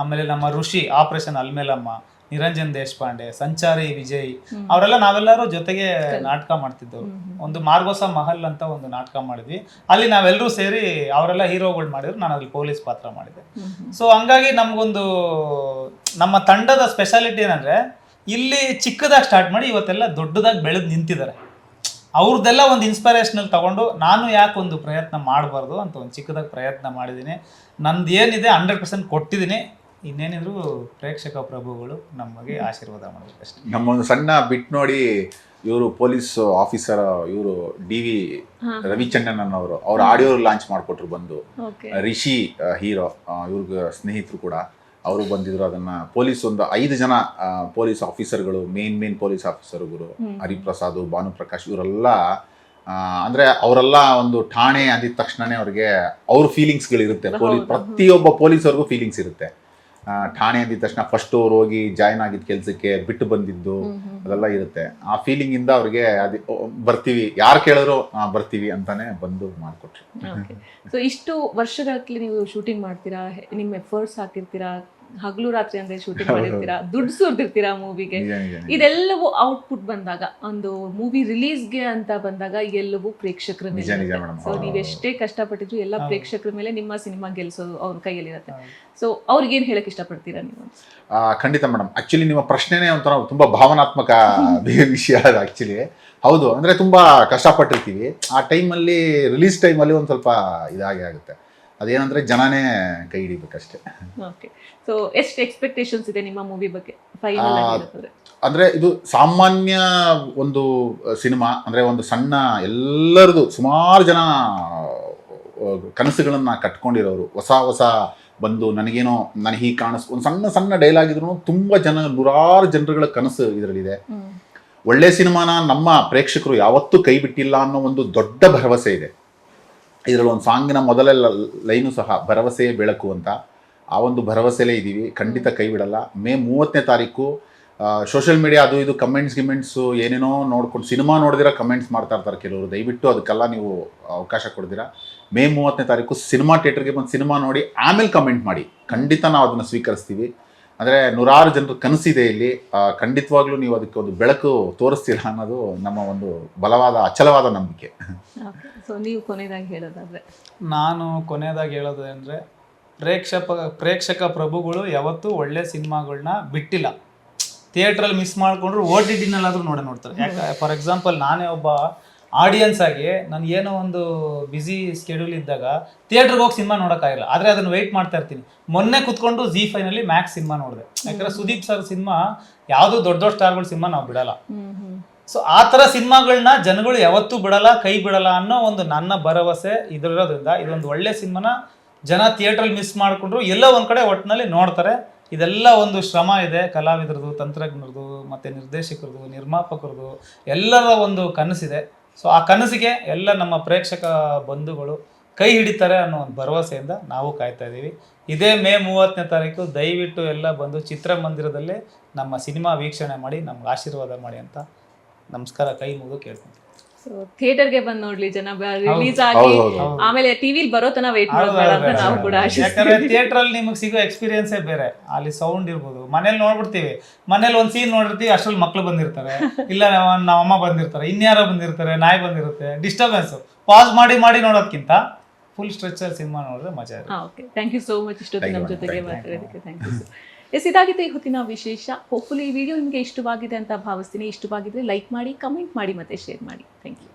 ಆಮೇಲೆ ನಮ್ಮ ಋಷಿ ಆಪರೇಷನ್ ಅಲ್ಮೇಲಮ್ಮ, ನಿರಂಜನ್ ದೇಶಪಾಂಡೆ, ಸಂಚಾರಿ ವಿಜಯ್, ಅವರೆಲ್ಲ ನಾವೆಲ್ಲರೂ ಜೊತೆಗೆ ನಾಟಕ ಮಾಡ್ತಿದ್ದೆವು. ಒಂದು ಮಾರ್ಗೋಸ ಮಹಲ್ ಅಂತ ಒಂದು ನಾಟಕ ಮಾಡಿದ್ವಿ. ಅಲ್ಲಿ ನಾವೆಲ್ಲರೂ ಸೇರಿ ಅವರೆಲ್ಲ ಹೀರೋಗಳು ಮಾಡಿದ್ರು, ನಾನು ಅಲ್ಲಿ ಪೊಲೀಸ್ ಪಾತ್ರ ಮಾಡಿದೆ. ಸೊ ಹಂಗಾಗಿ ನಮಗೊಂದು ನಮ್ಮ ತಂಡದ ಸ್ಪೆಷಾಲಿಟಿ ಏನಂದ್ರೆ ಇಲ್ಲಿ ಚಿಕ್ಕದಾಗಿ ಸ್ಟಾರ್ಟ್ ಮಾಡಿ ಇವತ್ತೆಲ್ಲ ದೊಡ್ಡದಾಗಿ ಬೆಳೆದು ನಿಂತಿದ್ದಾರೆ. ಅವ್ರದ್ದೆಲ್ಲ ಒಂದು ಇನ್ಸ್ಪಿರೇಷನಲ್ ತಗೊಂಡು ನಾನು ಯಾಕೆ ಒಂದು ಪ್ರಯತ್ನ ಮಾಡಬಾರ್ದು ಅಂತ ಒಂದು ಚಿಕ್ಕದಾಗಿ ಪ್ರಯತ್ನ ಮಾಡಿದ್ದೀನಿ. ನಂದು ಏನಿದೆ 100% ಕೊಟ್ಟಿದ್ದೀನಿ. ಇನ್ನೇನಿದ್ರು ಪ್ರೇಕ್ಷಕ ಪ್ರಭುಗಳು ನಮಗೆ ಆಶೀರ್ವಾದ ಮಾಡಬೇಕಷ್ಟೇ. ನಮ್ಮೊಂದು ಸಣ್ಣ ಬಿಟ್ ನೋಡಿ ಇವರು ಪೊಲೀಸ್ ಆಫೀಸರ್, ಇವರು DV ರವಿಚಂದ್ರನ್ ಅವರು, ಅವ್ರ ಆಡಿಯೋ ಲಾಂಚ್ ಮಾಡಿಕೊಟ್ರು ಬಂದು. ರಿಷಿ ಹೀರೋ, ಇವ್ರಿಗೆ ಸ್ನೇಹಿತರು ಕೂಡ, ಅವರು ಬಂದಿದ್ರು. ಅದನ್ನ ಪೊಲೀಸ್ ಒಂದು 5 ಜನ ಪೊಲೀಸ್ ಆಫೀಸರ್ಗಳು, ಮೇನ್ ಪೊಲೀಸ್ ಆಫೀಸರ್ಗಳು, ಹರಿಪ್ರಸಾದ್, ಭಾನುಪ್ರಕಾಶ್, ಇವರೆಲ್ಲ ಅಂದ್ರೆ ಅವರೆಲ್ಲ ಒಂದು ಠಾಣೆ ಅಂದಿದ ತಕ್ಷಣನೇ ಅವ್ರಿಗೆ ಅವ್ರ ಫೀಲಿಂಗ್ಸ್ಗಳಿರುತ್ತೆ. ಪ್ರತಿಯೊಬ್ಬ ಪೊಲೀಸವ್ರಿಗೂ ಫೀಲಿಂಗ್ಸ್ ಇರುತ್ತೆ. ಠಾಣೆ ಅಂದಿದ ತಕ್ಷಣ ಫಸ್ಟ್ ಅವ್ರು ಹೋಗಿ ಜಾಯ್ನ್ ಆಗಿದ್ದ ಕೆಲಸಕ್ಕೆ ಬಿಟ್ಟು ಬಂದಿದ್ದು ಅದೆಲ್ಲ ಇರುತ್ತೆ. ಆ ಫೀಲಿಂಗ್ ಇಂದ ಅವ್ರಿಗೆ ಬರ್ತೀವಿ, ಯಾರು ಕೇಳಿದ್ರು ಬರ್ತೀವಿ ಅಂತಾನೆ ಬಂದು ಮಾಡಿಕೊಟ್ರು. ಸೊ ಇಷ್ಟು ವರ್ಷಗಳಲ್ಲಿ ನೀವು ಶೂಟಿಂಗ್ ಮಾಡ್ತೀರಾ, ನಿಮ್ಮ ಎಫರ್ಟ್ಸ್ ಹಾಕಿರ್ತೀರಾ, ಹಗಲು ರಾತ್ರಿ ಅಂದ್ರೆ ಶೂಟಿಂಗ್ ಮಾಡಿರ್ತೀರಾ, ದುಡ್ಡು ಸುರಿದಿರ್ತೀರಾ ಮೂವಿಗೆ. ಇದೆಲ್ಲವೂ ಔಟ್ಪುಟ್ ಬಂದಾಗ, ಒಂದು ಮೂವಿ ರಿಲೀಸ್ಗೆ ಅಂತ ಬಂದಾಗ ಎಲ್ಲವೂ ಪ್ರೇಕ್ಷಕರ ಮೇಲೆ. ಸೊ ನೀವೆಷ್ಟೇ ಕಷ್ಟಪಟ್ಟಿದ್ರು ಎಲ್ಲ ಪ್ರೇಕ್ಷಕರ ಮೇಲೆ ನಿಮ್ಮ ಸಿನಿಮಾ ಗೆಲ್ಸೋದು ಅವ್ರ ಕೈಯಲ್ಲಿರುತ್ತೆ. ಸೊ ಅವ್ರಿಗೇನು ಹೇಳಕ್ ಇಷ್ಟಪಡ್ತೀರಾ ನೀವು? ಖಂಡಿತ ಮೇಡಮ್, ಆಕ್ಚುಲಿ ನಿಮ್ಮ ಪ್ರಶ್ನೆನೇ ಒಂಥರ ತುಂಬಾ ಭಾವನಾತ್ಮಕ ವಿಷಯ ಅದು. ಆಕ್ಚುಲಿ ಹೌದು, ಅಂದ್ರೆ ತುಂಬಾ ಕಷ್ಟಪಟ್ಟಿರ್ತೀವಿ. ಆ ಟೈಮಲ್ಲಿ, ರಿಲೀಸ್ ಟೈಮಲ್ಲಿ ಒಂದು ಸ್ವಲ್ಪ ಇದಾಗೆ ಆಗುತ್ತೆ. ಅದೇನಂದ್ರೆ ಜನನೇ ಕೈ ಹಿಡಿಬೇಕಷ್ಟೇ. ಓಕೆ, ಸೊ ಎಷ್ಟು ಎಕ್ಸ್ಪೆಕ್ಟೇಷನ್ಸ್ ಇದೆ ನಿಮ್ಮ ಮೂವಿ ಬಗ್ಗೆ ಫೈನಲ್ ಆಗಿ? ಅಂದ್ರೆ ಇದು ಸಾಮಾನ್ಯ ಒಂದು ಸಿನಿಮಾ, ಅಂದ್ರೆ ಒಂದು ಸಣ್ಣ, ಎಲ್ಲರದು ಸುಮಾರು ಜನ ಕನಸುಗಳನ್ನ ಕಟ್ಕೊಂಡಿರೋರು, ಹೊಸ ಬಂದು ನನಗೇನೋ ಹೀಗೆ ಒಂದು ಸಣ್ಣ ಡೈಲಾಗ್ ಇದ್ರು ತುಂಬಾ ನೂರಾರು ಜನರುಗಳ ಕನಸು ಇದರಲ್ಲಿದೆ. ಒಳ್ಳೆ ಸಿನಿಮಾನ ನಮ್ಮ ಪ್ರೇಕ್ಷಕರು ಯಾವತ್ತೂ ಕೈ ಬಿಟ್ಟಿಲ್ಲ ಅನ್ನೋ ಒಂದು ದೊಡ್ಡ ಭರವಸೆ ಇದೆ. ಇದರಲ್ಲಿ ಒಂದು ಸಾಂಗಿನ ಮೊದಲ ಲೈನು ಸಹ ಭರವಸೆಯೇ ಬೆಳಕು ಅಂತ. ಆ ಒಂದು ಭರವಸೆಲೇ ಇದ್ದೀವಿ, ಖಂಡಿತ ಕೈ ಬಿಡಲ್ಲ. ಮೇ 30ನೇ ತಾರೀಕು ಸೋಷಿಯಲ್ ಮೀಡಿಯಾ ಅದು ಇದು ಕಮೆಂಟ್ಸು ಏನೇನೋ ನೋಡ್ಕೊಂಡು ಸಿನಿಮಾ ನೋಡಿದಿರ ಕಮೆಂಟ್ಸ್ ಮಾಡ್ತಾ ಇರ್ತಾರೆ ಕೆಲವರು. ದಯವಿಟ್ಟು ಅದಕ್ಕೆಲ್ಲ ನೀವು ಅವಕಾಶ ಕೊಡ್ದಿರಾ. ಮೇ 30ನೇ ತಾರೀಕು ಸಿನಿಮಾ ಥಿಯೇಟರ್ಗೆ ಬಂದು ಸಿನಿಮಾ ನೋಡಿ ಆಮೇಲೆ ಕಮೆಂಟ್ ಮಾಡಿ, ಖಂಡಿತ ನಾವು ಅದನ್ನು ಸ್ವೀಕರಿಸ್ತೀವಿ. ಅಂದರೆ ನೂರಾರು ಜನರು ಕನಸಿದೆ ಇಲ್ಲಿ, ಖಂಡಿತವಾಗ್ಲೂ ನೀವು ಅದಕ್ಕೆ ಒಂದು ಬೆಳಕು ತೋರಿಸ್ತೀರಾ ಅನ್ನೋದು ನಮ್ಮ ಒಂದು ಬಲವಾದ ಅಚಲವಾದ ನಂಬಿಕೆ. ಸೊ ನೀವು ಕೊನೆಯದಾಗಿ ಹೇಳೋದಾದ್ರೆ? ನಾನು ಕೊನೆಯದಾಗಿ ಹೇಳೋದು ಅಂದರೆ ಪ್ರೇಕ್ಷಕ ಪ್ರಭುಗಳು ಯಾವತ್ತೂ ಒಳ್ಳೆ ಸಿನಿಮಾಗಳನ್ನ ಬಿಟ್ಟಿಲ್ಲ. ಥಿಯೇಟ್ರಲ್ಲಿ ಮಿಸ್ ಮಾಡಿಕೊಂಡ್ರು OTTನಲ್ಲಾದರೂ ನೋಡ್ತಾರೆ. ಯಾಕೆ ಫಾರ್ ಎಕ್ಸಾಂಪಲ್ ನಾನೇ ಒಬ್ಬ ಆಡಿಯನ್ಸ್ ಆಗಿ ನಾನು ಏನೋ ಒಂದು ಬ್ಯುಸಿ ಸ್ಕೆಡ್ಯೂಲ್ ಇದ್ದಾಗ ಥಿಯೇಟ್ರಿಗೆ ಹೋಗಿ ಸಿನಿಮಾ ನೋಡೋಕ್ಕಾಗಿಲ್ಲ, ಆದರೆ ಅದನ್ನು ವೆಯ್ಟ್ ಮಾಡ್ತಾ ಇರ್ತೀನಿ. ಮೊನ್ನೆ ಕುತ್ಕೊಂಡು ZEE5ನಲ್ಲಿ ಮ್ಯಾಕ್ಸ್ ಸಿನಿಮಾ ನೋಡಿದೆ. ಯಾಕಂದರೆ ಸುದೀಪ್ ಸರ್ ಸಿನಿಮಾ, ಯಾವುದೂ ದೊಡ್ಡ ಸ್ಟಾರ್ಗಳ ಸಿನಿಮಾ ನಾವು ಬಿಡಲ್ಲ. ಸೊ ಆ ಥರ ಸಿನಿಮಾಗಳನ್ನ ಜನಗಳು ಯಾವತ್ತೂ ಬಿಡಲ್ಲ, ಕೈ ಬಿಡಲ್ಲ ಅನ್ನೋ ಒಂದು ನನ್ನ ಭರವಸೆ ಇದಿರೋದ್ರಿಂದ ಇದೊಂದು ಒಳ್ಳೆ ಸಿನಿಮಾನ ಜನ ಥಿಯೇಟ್ರಲ್ಲಿ ಮಿಸ್ ಮಾಡಿಕೊಂಡ್ರು ಎಲ್ಲೋ ಒಂದು ಕಡೆ ಒಟ್ಟಿನಲ್ಲಿ ನೋಡ್ತಾರೆ. ಇದೆಲ್ಲ ಒಂದು ಶ್ರಮ ಇದೆ, ಕಲಾವಿದರದು, ತಂತ್ರಜ್ಞರದು, ಮತ್ತು ನಿರ್ದೇಶಕರದು, ನಿರ್ಮಾಪಕರದು, ಎಲ್ಲರ ಒಂದು ಕನಸಿದೆ. ಸೊ ಆ ಕನಸಿಗೆ ಎಲ್ಲ ನಮ್ಮ ಪ್ರೇಕ್ಷಕ ಬಂಧುಗಳು ಕೈ ಹಿಡಿತಾರೆ ಅನ್ನೋ ಒಂದು ಭರವಸೆಯಿಂದ ನಾವು ಕಾಯ್ತಾ ಇದ್ದೀವಿ. ಇದೇ ಮೇ 30ನೇ ತಾರೀಕು ದಯವಿಟ್ಟು ಎಲ್ಲ ಬಂದು ಚಿತ್ರಮಂದಿರದಲ್ಲೇ ನಮ್ಮ ಸಿನಿಮಾ ವೀಕ್ಷಣೆ ಮಾಡಿ ನಮ್ಗೆ ಆಶೀರ್ವಾದ ಮಾಡಿ ಅಂತ ನಮಸ್ಕಾರ ಕೈ ಮುಗಿದು ಕೇಳ್ತೀನಿ. ಸೊ ಥಿಯೇಟರ್ಗೆ ಬಂದು ನೋಡ್ಲಿ ಜನ, ರಿಲೀಸ್ ಆಗಿ ಹೌದು. ಆಮೇಲೆ ಟಿವಿಲಿ ಬರೋ ತನ ವೇಟ್ ಮಾಡೋಣ ಅಂತ ನಾವು ಕೂಡ ಯಾಕಂದ್ರೆ ಥಿಯೇಟರ್ ಅಲ್ಲಿ ನಿಮಗೆ ಸಿಗೋ ಎಕ್ಸ್ಪೀರಿಯನ್ಸೇ ಬೇರೆ. ಅಲ್ಲಿ ಸೌಂಡ್ ಇರ್ಬೋದು, ಮನೇಲಿ ನೋಡ್ಬಿಡ್ತೀವಿ, ಮನೇಲಿ ಒಂದು ಸೀನ್ ನೋಡಿರ್ತೀವಿ, ಅಷ್ಟ್ರಲ್ಲಿ ಮಕ್ಳು ಬಂದಿರ್ತಾರೆ, ಇಲ್ಲ ನಮ್ಮ ಅಮ್ಮ ಬಂದಿರ್ತಾರೆ, ಇನ್ಯಾರೋ ಬಂದಿರ್ತಾರೆ, ನಾಯಿ ಬಂದಿರುತ್ತೆ, ಡಿಸ್ಟರ್ಬೆನ್ಸ್. ಪಾಸ್ ಮಾಡಿ ಮಾಡಿ ನೋಡೋದ್ಕಿಂತ ಫುಲ್ ಸ್ಟ್ರೆಚರ್ ಸಿನಿಮಾ ನೋಡಿದ್ರೆ ಮಜಾ ಇರುತ್ತೆ. Okay, thank you so much ಇಷ್ಟೊತ್ತು ನಮ್ಮ ಜೊತೆಗೆ ಮಾತಾಡೋದಕ್ಕೆ. Thank you. ಎಸ್, ಇದಾಗಿದೆ ಇವತ್ತಿನ ವಿಶೇಷ. ಹೋಪ್ಫುಲಿ ಈ ವಿಡಿಯೋ ನಿಮಗೆ ಇಷ್ಟವಾಗಿದೆ ಅಂತ ಭಾವಿಸ್ತೀನಿ. ಇಷ್ಟವಾಗಿದ್ರೆ ಲೈಕ್ ಮಾಡಿ, ಕಮೆಂಟ್ ಮಾಡಿ, ಮತ್ತೆ ಶೇರ್ ಮಾಡಿ. Thank you.